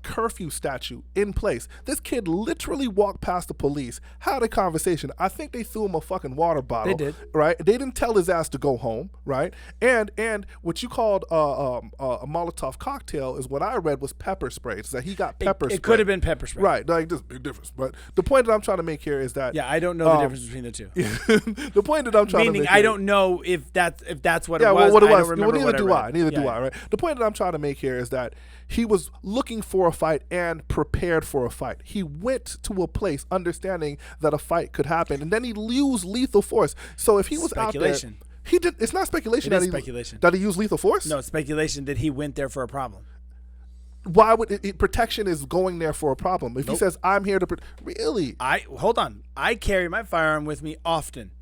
S4: curfew statute in place. This kid literally walked past the police, had a conversation. I think they threw him a fucking water bottle.
S5: They did.
S4: Right? They didn't tell his ass to go home, right? And what you called a Molotov cocktail is what I read was pepper spray. It's that he got pepper spray.
S5: It could have been pepper spray.
S4: Right. Like, there's a big difference. But the point that I'm trying to make here is that...
S5: Yeah, I don't know the difference between the two.
S4: The point that I'm trying to make
S5: I don't know if that's what it was.
S4: Well, what it was.
S5: I don't remember
S4: Neither do I. Neither do I,
S5: yeah.
S4: right? The point that I'm trying to make here is that he was looking for a fight and prepared for a fight. He went to a place understanding that a fight could happen, and then he used lethal force. So if he was out there, he did. It's not speculation.
S5: It is speculation.
S4: That he used lethal force.
S5: No, it's speculation that he went there for a problem.
S4: Why would protection is going there for a problem? If he says I'm here to really,
S5: hold on. I carry my firearm with me often,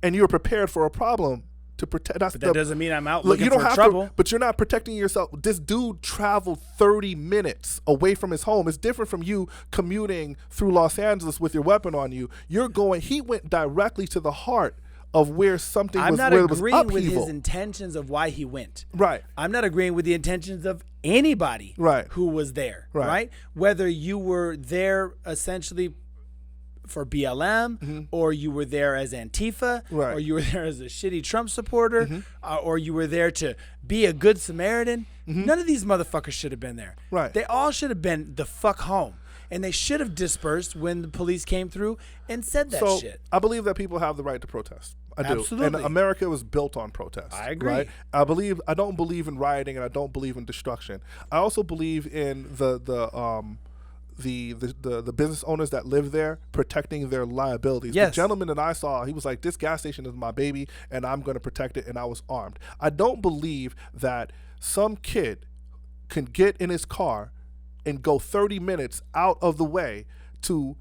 S4: and you're prepared for a problem. To protect,
S5: but that doesn't mean I'm out looking for trouble.
S4: But you're not protecting yourself. This dude traveled 30 minutes away from his home. It's different from you commuting through Los Angeles with your weapon on you. He went directly to the heart of where something was. I'm not agreeing
S5: with his intentions of why he went.
S4: Right.
S5: I'm not agreeing with the intentions of anybody who was there. Right. Whether you were there essentially for BLM, or you were there as Antifa, or you were there as a shitty Trump supporter, or you were there to be a good Samaritan. None of these motherfuckers should have been there.
S4: Right.
S5: They all should have been the fuck home. And they should have dispersed when the police came through and said that shit.
S4: I believe that people have the right to protest. I do.
S5: Absolutely.
S4: And America was built on protest.
S5: I agree.
S4: Right? I don't believe in rioting, and I don't believe in destruction. I also believe in the business owners that live there, protecting their liabilities.
S5: Yes.
S4: The gentleman that I saw, he was like, this gas station is my baby and I'm going to protect it, and I was armed. I don't believe that some kid can get in his car and go 30 minutes out of the way to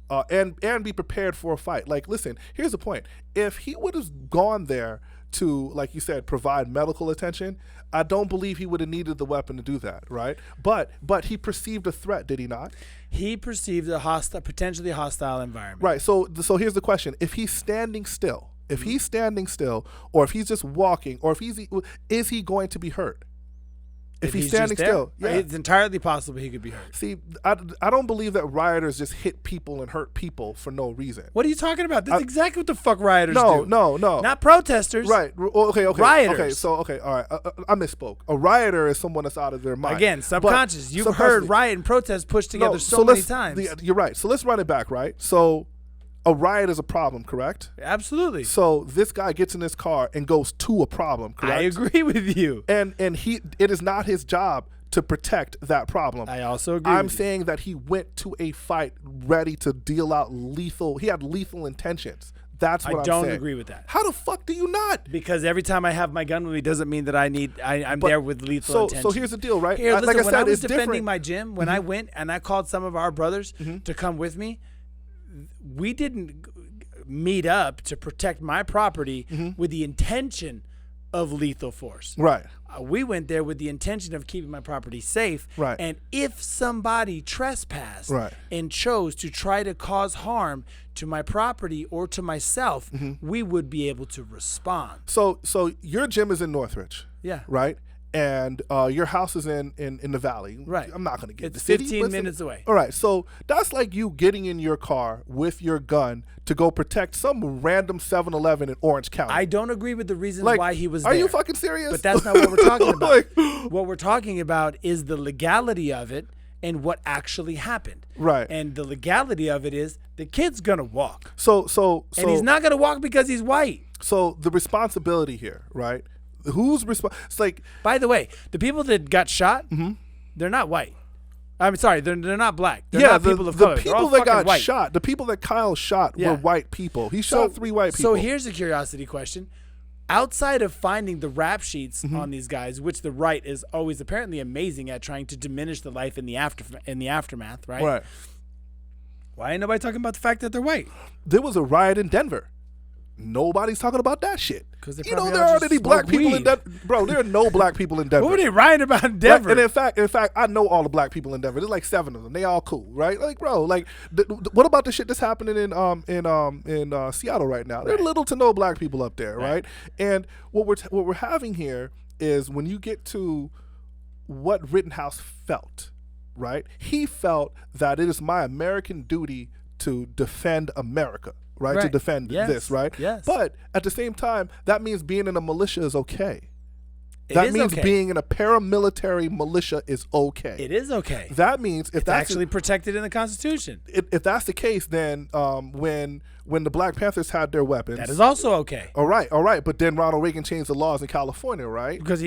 S4: and be prepared for a fight. Like, listen, here's the point. If he would have gone there to, like you said, provide medical attention, I don't believe he would have needed the weapon to do that, right? But he perceived a threat, did he not?
S5: He perceived a potentially hostile environment.
S4: Right. So here's the question. If he's standing still, or if he's just walking, or is he going to be hurt? If he's standing
S5: just there,
S4: still, yeah.
S5: It's entirely possible he could be hurt.
S4: See, I don't believe that rioters just hit people and hurt people for no reason.
S5: What are you talking about? That's exactly what the fuck rioters
S4: No,
S5: do.
S4: no.
S5: Not protesters.
S4: Right. Okay.
S5: Rioters.
S4: Okay. All right. I misspoke. A rioter is someone that's out of their mind.
S5: Again, subconscious. You've
S4: subconsciously.
S5: heard riot and protest pushed together so many times.
S4: You're right. So let's run it back, right? So a riot is a problem, correct?
S5: Absolutely.
S4: So this guy gets in his car and goes to a problem, correct?
S5: I agree with you.
S4: And it is not his job to protect that problem.
S5: I also agree.
S4: I'm saying that he went to a fight ready to deal out he had lethal intentions. That's what I'm saying.
S5: I don't agree with that.
S4: How the fuck do you not?
S5: Because every time I have my gun with me doesn't mean that I'm there with lethal intentions.
S4: So here's the deal, right?
S5: Here, listen,
S4: like I
S5: when
S4: said,
S5: I was
S4: it's
S5: defending
S4: different.
S5: my gym, when I went and I called some of our brothers to come with me, we didn't meet up to protect my property with the intention of lethal force.
S4: Right.
S5: We went there with the intention of keeping my property safe.
S4: Right.
S5: And if somebody trespassed
S4: Right.
S5: and chose to try to cause harm to my property or to myself, we would be able to respond.
S4: So your gym is in Northridge.
S5: Yeah.
S4: Right? And your house is in the valley.
S5: Right.
S4: I'm not going to get
S5: It's
S4: the city.
S5: 15
S4: but
S5: minutes away.
S4: All right. So that's like you getting in your car with your gun to go protect some random 7-Eleven in Orange County.
S5: I don't agree with the reasons
S4: Like,
S5: why he was
S4: are
S5: there.
S4: you fucking serious?
S5: But that's not what we're talking about.
S4: Like-
S5: What we're talking about is the legality of it and what actually happened.
S4: Right.
S5: And the legality of it is the kid's going to walk.
S4: So
S5: And he's not going to walk because he's white.
S4: So the responsibility here, right? Who's responsible? It's like,
S5: By the way, the people that got shot, they're not white. I'm sorry, they're not black. They're not people of color.
S4: the
S5: They're all
S4: people that
S5: fucking
S4: got
S5: white.
S4: shot, the people that Kyle shot
S5: Yeah.
S4: were white people. He shot 3 white people.
S5: So here's a curiosity question. Outside of finding the rap sheets on these guys, which the right is always apparently amazing at trying to diminish the life in the aftermath, right?
S4: Right.
S5: Why ain't nobody talking about the fact that they're white?
S4: There was a riot in Denver. Nobody's talking about that shit.
S5: 'Cause they
S4: You know,
S5: probably
S4: there
S5: all
S4: aren't
S5: just
S4: any black
S5: smoke
S4: people in
S5: weed.
S4: Denver. Bro, there are no black people in Denver.
S5: What were they rioting about in Denver?
S4: And in fact, I know all the black people in Denver. There's like 7 of them. They all cool, right? Like, bro, like, what about the shit that's happening in Seattle right now? There are little to no black people up there, right? And what we're having here is when you get to what Rittenhouse felt, right? He felt that it is my American duty to defend America. Right? To
S5: Right.
S4: defend
S5: Yes.
S4: this, right?
S5: Yes.
S4: But at the same time, that means being in a militia is okay.
S5: It
S4: That
S5: is
S4: means
S5: okay.
S4: being in a paramilitary militia is okay.
S5: It is okay.
S4: That means if
S5: It's
S4: that's
S5: actually protected in the Constitution.
S4: if that's the case, then when the Black Panthers had their weapons,
S5: That is also okay.
S4: all right. But then Ronald Reagan changed the laws in California, right?
S5: Because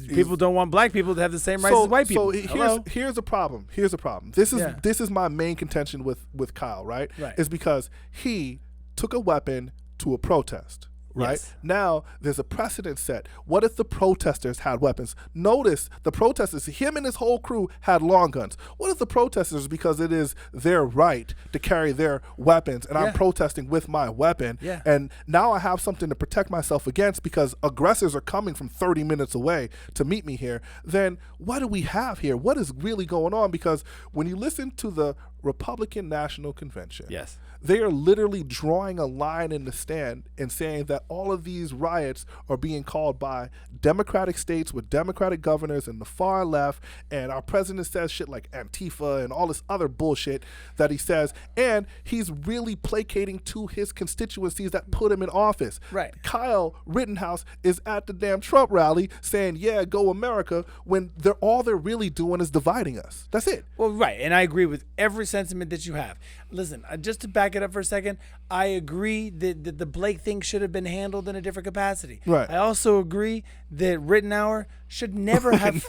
S5: people don't want black people to have the same rights as white people.
S4: So here's the problem. Here's the problem. This is my main contention with Kyle, right?
S5: Right.
S4: Is because he took a weapon to a protest. Right?
S5: Yes.
S4: Now, there's a precedent set. What if the protesters had weapons? Notice the protesters, him and his whole crew had long guns. What if the protesters, because it is their right to carry their weapons, and I'm protesting with my weapon, and now I have something to protect myself against because aggressors are coming from 30 minutes away to meet me here, then what do we have here? What is really going on? Because when you listen to the Republican National Convention,
S5: Yes.
S4: they are literally drawing a line in the stand and saying that all of these riots are being called by Democratic states with Democratic governors and the far left, and our president says shit like Antifa and all this other bullshit that he says, and he's really placating to his constituencies that put him in office.
S5: Right.
S4: Kyle Rittenhouse is at the damn Trump rally saying, yeah, go America, when all they're really doing is dividing us. That's it.
S5: Well, right, and I agree with every sentiment that you have. Listen, just to back it up for a second, I agree that the Blake thing should have been handled in a different capacity.
S4: Right.
S5: I also agree that Rittenhouse should never have.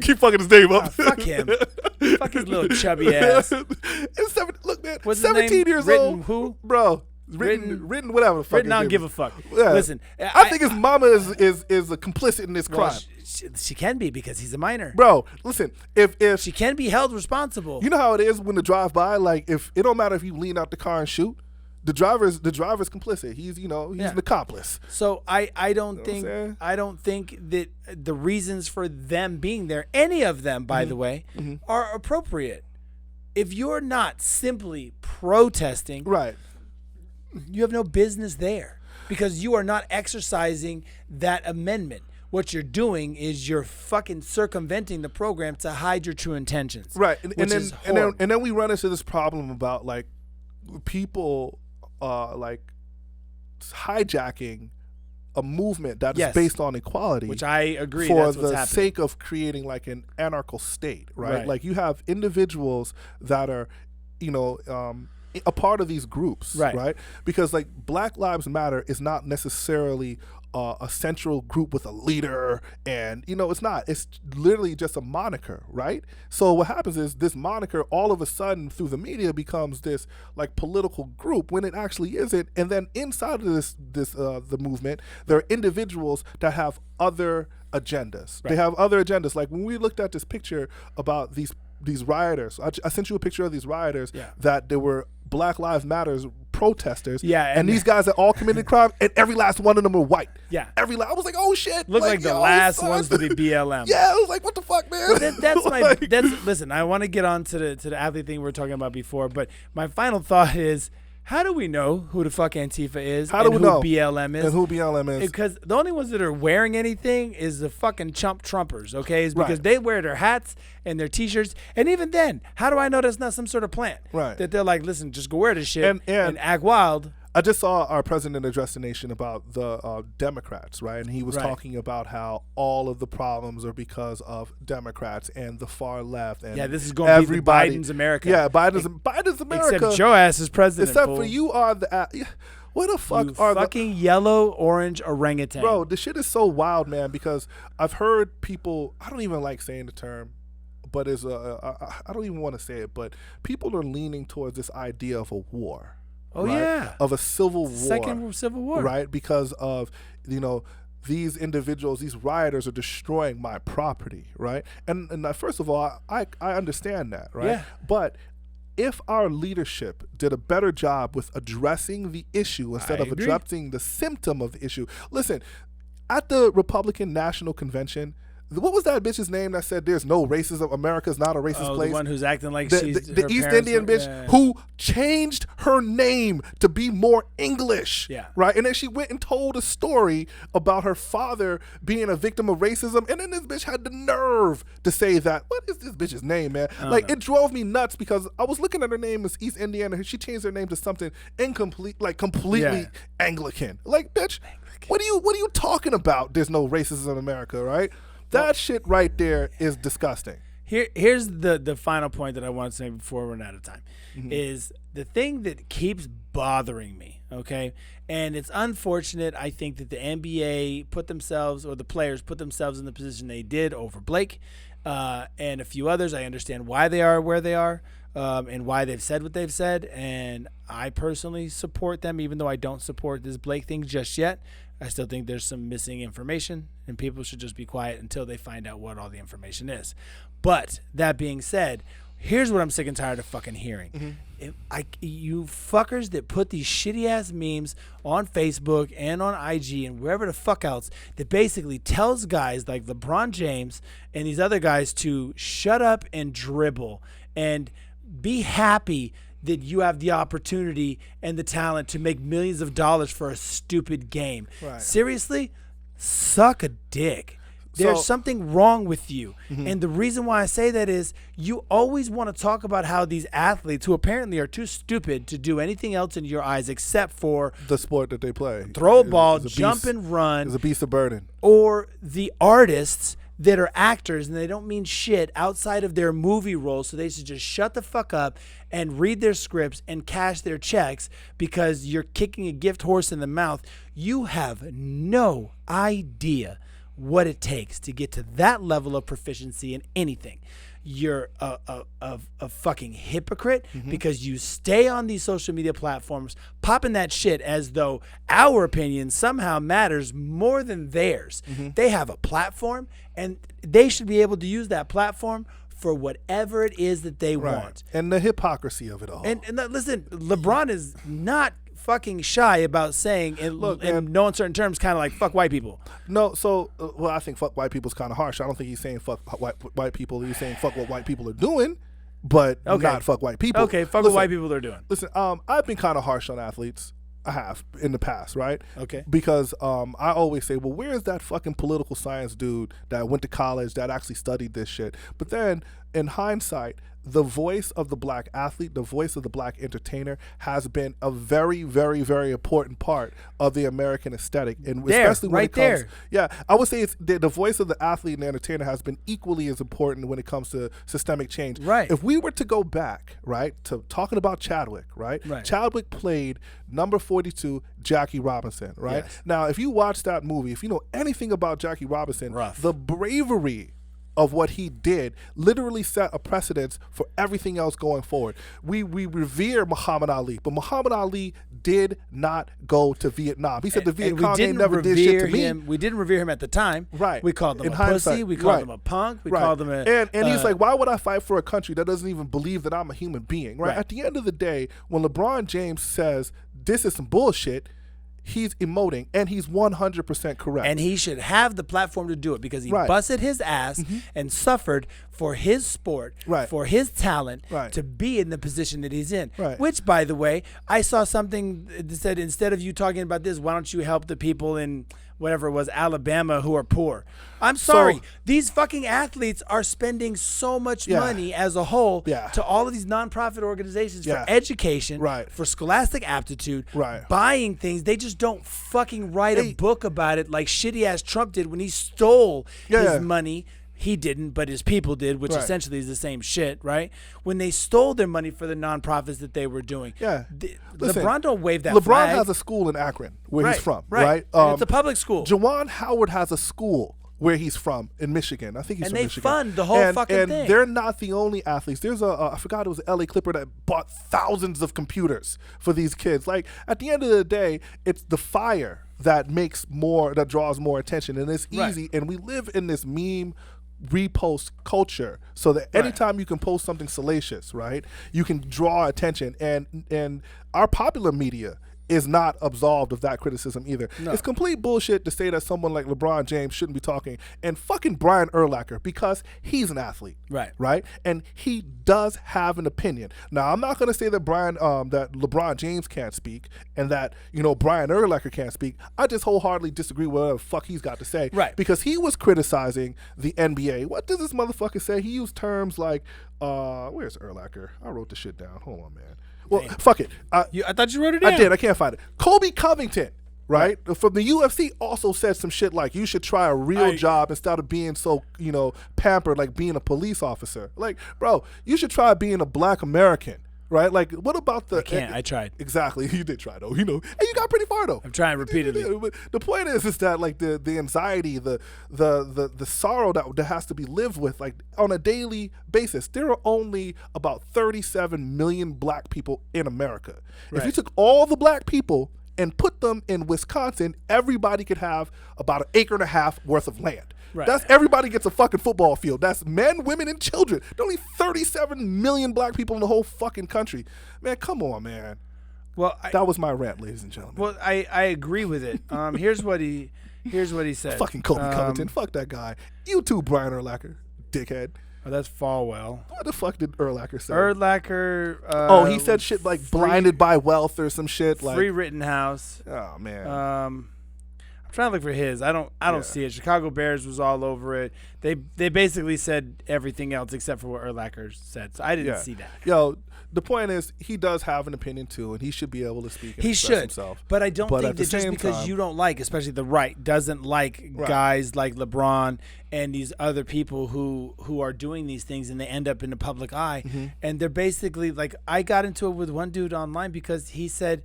S4: Keep fucking his name up.
S5: Fuck him. Fuck his little chubby ass.
S4: Look, man,
S5: What's his
S4: 17
S5: name?
S4: years
S5: Written
S4: old.
S5: who?
S4: Bro. Written, whatever the fuck.
S5: Written,
S4: his
S5: I don't
S4: name
S5: give
S4: is.
S5: a fuck.
S4: Yeah.
S5: Listen,
S4: I think his mama is a complicit in this
S5: well,
S4: crime.
S5: she can be because he's a minor.
S4: Bro, listen, if
S5: She can be held responsible.
S4: you know how it is when the drive by, like if it don't matter if you lean out the car and shoot, the driver's complicit. He's he's an accomplice.
S5: So I don't
S4: know what I'm
S5: think
S4: saying?
S5: I don't think that the reasons for them being there, any of them, by the way, are appropriate. If you're not simply protesting,
S4: Right.
S5: you have no business there because you are not exercising that amendment. What you're doing is you're fucking circumventing the program to hide your true intentions.
S4: Right. And
S5: which is horrible.
S4: then we run into this problem about like people like hijacking a movement that is
S5: Yes.
S4: based on equality,
S5: Which I agree.
S4: for
S5: that's what's
S4: the
S5: happening.
S4: sake of creating like an anarchical state, right?
S5: Right.
S4: Like you have individuals that are, a part of these groups,
S5: Right.
S4: Because like Black Lives Matter is not necessarily a central group with a leader, and it's not. It's literally just a moniker, right? So what happens is this moniker all of a sudden through the media becomes this like political group when it actually isn't. And then inside of the movement, there are individuals that have other agendas. They have other agendas. Like when we looked at this picture about these rioters, I sent you a picture of these rioters that there were Black Lives Matters protesters.
S5: Yeah,
S4: and
S5: and
S4: these guys that all committed crime, and every last one of them were white.
S5: Yeah.
S4: I was like, oh shit.
S5: Look like the
S4: yo,
S5: last
S4: son.
S5: ones to be BLM.
S4: Yeah, I was like, what the fuck, man?
S5: Listen, I want to get on to the athlete thing we were talking about before, but my final thought is, how do we know who the fuck Antifa is?
S4: How do we
S5: who
S4: know?
S5: BLM is?
S4: And who BLM is?
S5: Because the only ones that are wearing anything is the fucking chump Trumpers, okay? Is because
S4: Right.
S5: they wear their hats and their T-shirts. And even then, how do I know that's not some sort of plant?
S4: Right.
S5: That they're like, listen, just go wear this shit
S4: And-
S5: and act wild.
S4: I just saw our president address the nation about the Democrats, right? And he was
S5: Right.
S4: talking about how all of the problems are because of Democrats and the far left. And
S5: Yeah, this is going to be Biden's America.
S4: Yeah, Biden's America.
S5: Except your ass is president,
S4: Except
S5: fool.
S4: for you are the. What the fuck
S5: You
S4: are
S5: fucking yellow orange orangutan.
S4: Bro, this shit is so wild, man, because I've heard people, I don't even like saying the term, but I don't even want to say it, but people are leaning towards this idea of a war.
S5: Oh,
S4: right?
S5: yeah.
S4: Of a civil war.
S5: Second Civil War.
S4: Right? Because of, these individuals, these rioters are destroying my property, right? And first of all, I understand that, right?
S5: Yeah.
S4: But if our leadership did a better job with addressing the issue instead
S5: I
S4: of
S5: agree.
S4: addressing the symptom of the issue. Listen, at the Republican National Convention, what was that bitch's name that said there's no racism? America's not a racist place.
S5: The one who's acting like
S4: The
S5: she's
S4: the
S5: her
S4: East
S5: parents
S4: Indian
S5: were-
S4: bitch
S5: yeah.
S4: who changed her name to be more English.
S5: Yeah.
S4: Right? And then she went and told a story about her father being a victim of racism. And then this bitch had the nerve to say that. What is this bitch's name, man? Like,
S5: know.
S4: it drove me nuts because I was looking at her name as East Indiana. And she changed her name to something incomplete, like completely
S5: Yeah.
S4: Anglican. Like, bitch, what are you talking about? There's no racism in America, right? That shit right there is disgusting.
S5: Here's the final point that I want to say before we run out of time.
S4: Mm-hmm.
S5: Is the thing that keeps bothering me, okay? And it's unfortunate, I think, that the NBA put themselves, or the players put themselves in the position they did over Blake and a few others. I understand why they are where they are and why they've said what they've said. And I personally support them, even though I don't support this Blake thing just yet. I still think there's some missing information, and people should just be quiet until they find out what all the information is. But that being said, here's what I'm sick and tired of fucking hearing. You fuckers that put these shitty ass memes on Facebook and on IG and wherever the fuck else that basically tells guys like LeBron James and these other guys to shut up and dribble and be happy that you have the opportunity and the talent to make millions of dollars for a stupid game.
S4: Right.
S5: Seriously, suck a dick. There's
S4: So-
S5: something wrong with you. And the reason why I say that is you always want to talk about how these athletes, who apparently are too stupid to do anything else in your eyes except for
S4: The sport that they play.
S5: throw a ball,
S4: Is
S5: jump
S4: beast-
S5: and run,
S4: is a beast of burden.
S5: or the artists that are actors and they don't mean shit outside of their movie roles, so they should just shut the fuck up and read their scripts and cash their checks because you're kicking a gift horse in the mouth. You have no idea what it takes to get to that level of proficiency in anything. You're a fucking hypocrite because you stay on these social media platforms popping that shit as though our opinion somehow matters more than theirs. They have a platform and they should be able to use that platform for whatever it is that they want.
S4: And the hypocrisy of it all.
S5: And listen, LeBron is not fucking shy about saying in no uncertain terms kind of like fuck white people.
S4: No, so well, I think fuck white people is kind of harsh. I don't think he's saying fuck white people. He's saying fuck what white people are doing, but not fuck white people.
S5: Okay, fuck what white people are doing.
S4: Listen, I've been kind of harsh on athletes. I have in the past, right?
S5: Okay.
S4: Because I always say, well, where is that fucking political science dude that went to college that actually studied this shit? But then in hindsight, the voice of the black athlete, the voice of the black entertainer has been a very, very, very important part of the American aesthetic. And especially when it comes, I would say it's the voice of the athlete and the entertainer has been equally as important when it comes to systemic change.
S5: Right.
S4: If we were to go back, right, to talking about Chadwick, right? Chadwick played number 42, Jackie Robinson, right?
S5: Yes.
S4: Now, if you watch that movie, if you know anything about Jackie Robinson, the bravery of what he did literally set a precedence for everything else going forward. We revere Muhammad Ali, but Muhammad Ali did not go to Vietnam. He said the Viet Cong ain't never did shit to me.
S5: We didn't revere him at the time.
S4: Right.
S5: We called him
S4: In
S5: a
S4: hindsight,
S5: pussy. We called him a punk. We called him a...
S4: And he's like, why would I fight for a country that doesn't even believe that I'm a human being, right? At the end of the day, when LeBron James says this is some bullshit, he's emoting, and he's 100% correct.
S5: And he should have the platform to do it because he busted his ass and suffered for his sport, for his talent to be in the position that he's in. Which, by the way, I saw something that said, instead of you talking about this, why don't you help the people in whatever it was, Alabama, who are poor? I'm sorry. These fucking athletes are spending so much money as a whole to all of these nonprofit organizations for education, for scholastic aptitude, buying things. They just don't fucking write a book about it like shitty ass Trump did when he stole his money. He didn't, but his people did, which essentially is the same shit, right? When they stole their money for the nonprofits that they were doing.
S4: Listen,
S5: LeBron don't wave that
S4: LeBron
S5: flag.
S4: has a school in Akron where he's from, right?
S5: And it's a public school.
S4: Juwan Howard has a school where he's from in Michigan. I think he's from Michigan.
S5: And they fund the whole fucking thing.
S4: And they're not the only athletes. There's I forgot it was an LA Clipper that bought thousands of computers for these kids. Like, at the end of the day, it's the fire that draws more attention. And it's easy. And we live in this meme repost culture, so that anytime you can post something salacious, right, you can draw attention, and our popular media is not absolved of that criticism either. It's complete bullshit to say that someone like LeBron James shouldn't be talking, and fucking BrianUrlacher, because he's an athlete, right, and he does have an opinion. Now, I'm not going to say that that LeBron James can't speak, and that BrianUrlacher can't speak. I just wholeheartedly disagree with whatever the fuck he's got to say, because he was criticizing the NBA. What does this motherfucker say? He used terms like, where's Urlacher? I wrote the shit down. Hold on, man. Well, fuck it. I
S5: thought you wrote it down.
S4: I did. I can't find it. Kobe Covington, right, from the UFC, also said some shit like, you should try a real job instead of being so, pampered like being a police officer. Like, bro, you should try being a black American, right? Like, what about the...
S5: I tried.
S4: Exactly. You did try, though. And you got pretty far, though.
S5: I'm trying repeatedly.
S4: But the point is that, like, the anxiety, the sorrow that has to be lived with, like, on a daily basis. There are only about 37 million black people in America. If you took all the black people and put them in Wisconsin, everybody could have about 1.5 acres worth of land. That's everybody gets a fucking football field. That's men, women, and children. There are only 37 million black people in the whole fucking country. Man, come on, man. Well, that was my rant, ladies and gentlemen.
S5: Well, I agree with it. Here's what he said.
S4: Fucking Kobe Covington. Fuck that guy. You too, BrianUrlacher, dickhead.
S5: Oh, that's Falwell.
S4: What the fuck did Urlacher say?
S5: Urlacher.
S4: He said shit like blinded by wealth or some shit. Like
S5: Free Rittenhouse.
S4: Oh, man.
S5: trying to look for his. I don't see it. Chicago Bears was all over it. They basically said everything else except for what Urlacher said. So I didn't see that.
S4: Yo, the point is he does have an opinion too, and he should be able to speak and express himself.
S5: But I don't think
S4: at the
S5: that just
S4: same
S5: because
S4: time,
S5: you don't like, especially the right, doesn't like guys like LeBron and these other people who are doing these things and they end up in the public eye. And they're basically like, I got into it with one dude online because he said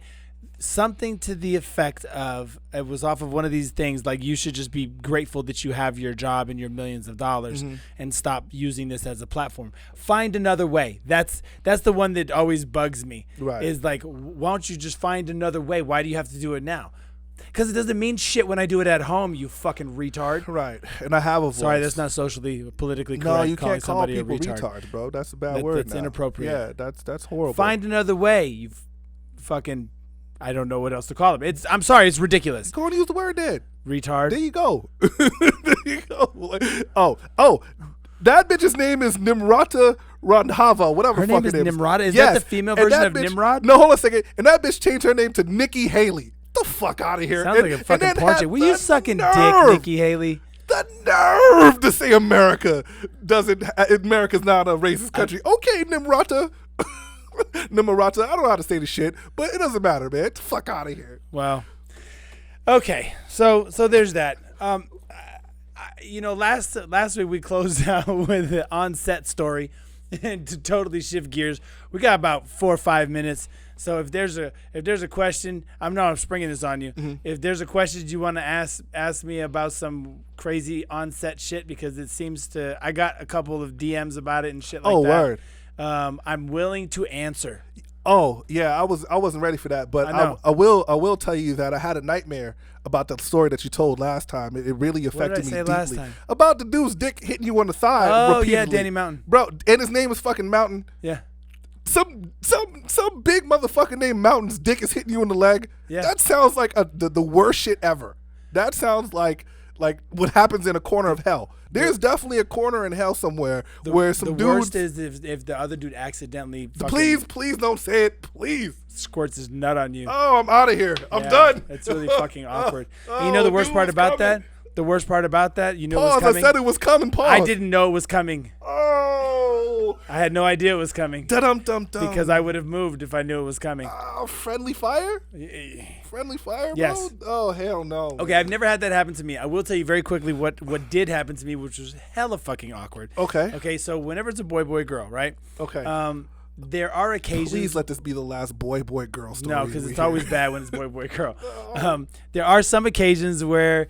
S5: something to the effect of, it was off of one of these things like, you should just be grateful that you have your job and your millions of dollars and stop using this as a platform. Find another way. That's the one that always bugs me.
S4: Right.
S5: Is like, why don't you just find another way? Why do you have to do it now? Because it doesn't mean shit when I do it at home, you fucking retard.
S4: Right. And I have a voice.
S5: Sorry, that's not socially, politically correct.
S4: No, you can't call
S5: somebody
S4: people
S5: a retard.
S4: retards, bro. That's a bad word.
S5: That's
S4: now.
S5: inappropriate.
S4: Yeah, that's horrible.
S5: Find another way. You fucking, I don't know what else to call him. I'm sorry, it's ridiculous.
S4: Go and use the word then.
S5: Retard.
S4: There you go. There you go. Oh, that bitch's name is Nimrata Randhava, whatever
S5: Her
S4: fucking
S5: name is
S4: name
S5: Nimrata? Is that the female
S4: And
S5: version
S4: that
S5: of
S4: bitch,
S5: Nimrod?
S4: No, hold on a second. And that bitch changed her name to Nikki Haley. The fuck out of here.
S5: Sounds like a fucking portrait. Will you sucking dick, Nikki Haley?
S4: The nerve to say America's not a racist country. Okay, Nimrata. Nimrata. I don't know how to say this shit, but it doesn't matter, man. Get the fuck out of here.
S5: Well, okay. So there's that. Last week we closed out with the on-set story, and to totally shift gears, we got about 4 or 5 minutes. So if there's a question, I'm springing this on you. If there's a question you want to ask me about some crazy on-set shit, because it seems to, I got a couple of DMs about it and shit like that.
S4: Word.
S5: I'm willing to answer.
S4: Oh yeah, I wasn't ready for that, but I will tell you that I had a nightmare about the story that you told last time. It really affected me deeply.
S5: Last time?
S4: About the dude's dick hitting you on the thigh.
S5: Oh
S4: repeatedly.
S5: yeah, Danny Mountain.
S4: Bro, and his name is fucking Mountain.
S5: Yeah.
S4: Some big motherfucker named Mountain's dick is hitting you in the leg.
S5: Yeah.
S4: That sounds like the worst shit ever. That sounds like what happens in a corner of hell. There's definitely a corner in hell somewhere where some dude.
S5: The worst is if the other dude accidentally fucking
S4: Please don't say it. Please.
S5: squirts his nut on you.
S4: Oh, I'm out of here. I'm
S5: Yeah,
S4: done.
S5: It's really fucking awkward. And you know the worst part about that? The worst part about that, you know
S4: Pause.
S5: it was coming?
S4: I said it was coming. Pause.
S5: I didn't know it was coming.
S4: Oh.
S5: I had no idea it was coming.
S4: Dum-dum-dum.
S5: Because I would have moved if I knew it was coming.
S4: Friendly fire? Friendly fire,
S5: Yes.
S4: bro? Oh, hell no.
S5: Okay, I've never had that happen to me. I will tell you very quickly what did happen to me, which was hella fucking awkward.
S4: Okay.
S5: Okay, so whenever it's a boy, girl, right?
S4: Okay.
S5: There are occasions.
S4: Please let this be the last boy, girl story.
S5: No, because
S4: we
S5: it's
S4: hear.
S5: always bad when it's boy, girl. There are some occasions where,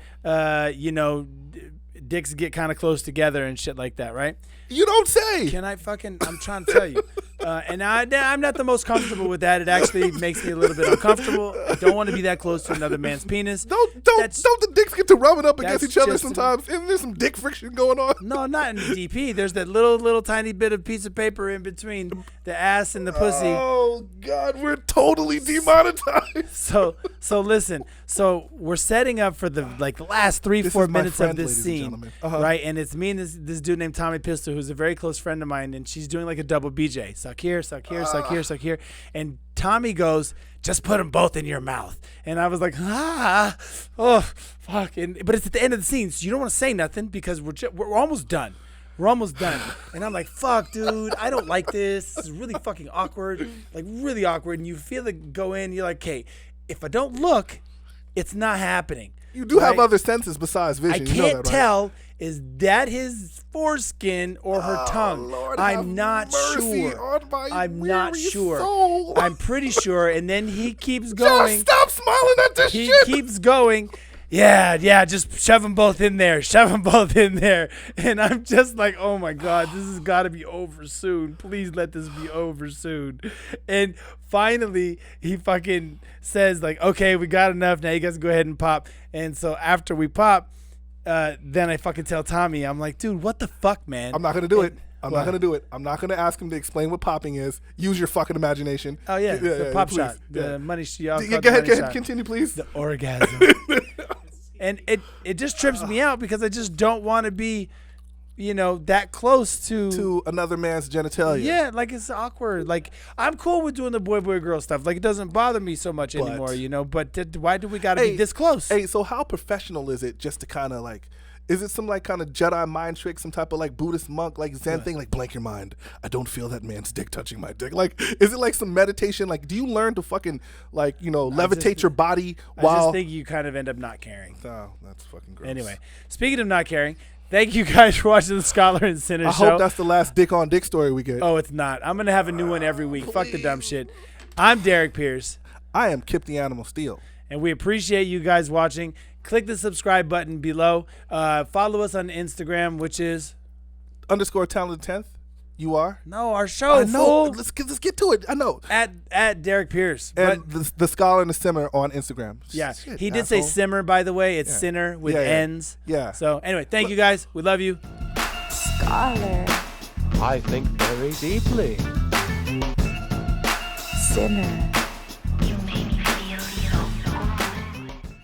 S5: dicks get kind of close together and shit like that, right?
S4: You don't say.
S5: Can I fucking? I'm trying to tell you. And I'm not the most comfortable with that. It actually makes me a little bit uncomfortable. I don't want to be that close to another man's penis.
S4: Don't the dicks get to rubbing up against
S5: that's
S4: each other
S5: just
S4: sometimes? Isn't there some dick friction going on?
S5: No, not in the DP. There's that little tiny bit of piece of paper in between the ass and the pussy.
S4: Oh God, we're totally demonetized.
S5: So listen. So we're setting up for the last 3-4 minutes of this scene, right? And it's me and this dude named Tommy Pistol, who's a very close friend of mine, and she's doing like a double BJ. Suck here, suck here, suck here, suck here. And Tommy goes, just put them both in your mouth. And I was like, oh, fuck. But it's at the end of the scene, so you don't want to say nothing because we're almost done. We're almost done. And I'm like, fuck, dude, I don't like this. This is really fucking awkward. Like, really awkward. And you feel it go in. You're like, okay, if I don't look, it's not happening.
S4: You do have other senses besides vision.
S5: I
S4: You know that,
S5: can't
S4: right?
S5: tell, is that his foreskin or her tongue?
S4: Lord,
S5: I'm
S4: have
S5: not
S4: mercy
S5: sure.
S4: on my
S5: I'm not
S4: weary
S5: sure.
S4: soul.
S5: I'm pretty sure. And then he keeps going.
S4: Just stop smiling at this
S5: He
S4: shit.
S5: keeps going. Yeah, just shove them both in there. Shove them both in there. And I'm just like, oh my God, this has got to be over soon. Please let this be over soon. And finally, he fucking says like, okay, we got enough. Now you guys go ahead and pop. And so after we pop, then I fucking tell Tommy, I'm like, dude, what the fuck, man?
S4: I'm not gonna do it. I'm not gonna do it. I'm not gonna ask him to explain what popping is. Use your fucking imagination.
S5: Oh yeah, the pop
S4: please.
S5: shot,
S4: Yeah.
S5: the money shot.
S4: Go ahead. Continue, please.
S5: The orgasm. And it just trips me out because I just don't want to be that close
S4: to another man's genitalia.
S5: Yeah, like it's awkward. Like I'm cool with doing the boy girl stuff. Like it doesn't bother me so much anymore, But why do we got to be this close?
S4: Hey, so how professional is it just to kind of like? Is it some like kind of Jedi mind trick, some type of like Buddhist monk like Zen thing, like blank your mind? I don't feel that man's dick touching my dick. Like, is it like some meditation? Like, do you learn to fucking like levitate your body while?
S5: I just think you kind of end up not caring.
S4: Oh, that's fucking gross.
S5: Anyway, speaking of not caring, thank you guys for watching the Scholar and Sinner show.
S4: I hope that's the last dick on dick story we get.
S5: Oh, it's not. I'm gonna have a new one every week. Fuck the dumb shit. I'm Derrick Pierce.
S4: I am Kip the Animal Steel.
S5: And we appreciate you guys watching. Click the subscribe button below. Follow us on Instagram, which is
S4: _talented10th. You are?
S5: No, our show.
S4: I know.
S5: Fool.
S4: Let's get to it. I know.
S5: At Derrick Pierce.
S4: And the Scholar and the Simmer on Instagram.
S5: Yeah.
S4: Shit,
S5: he did
S4: asshole.
S5: say simmer, by the way. It's sinner with N's.
S4: Yeah.
S5: So anyway, thank you guys. We love you.
S1: Scholar.
S2: I think very deeply.
S1: Sinner.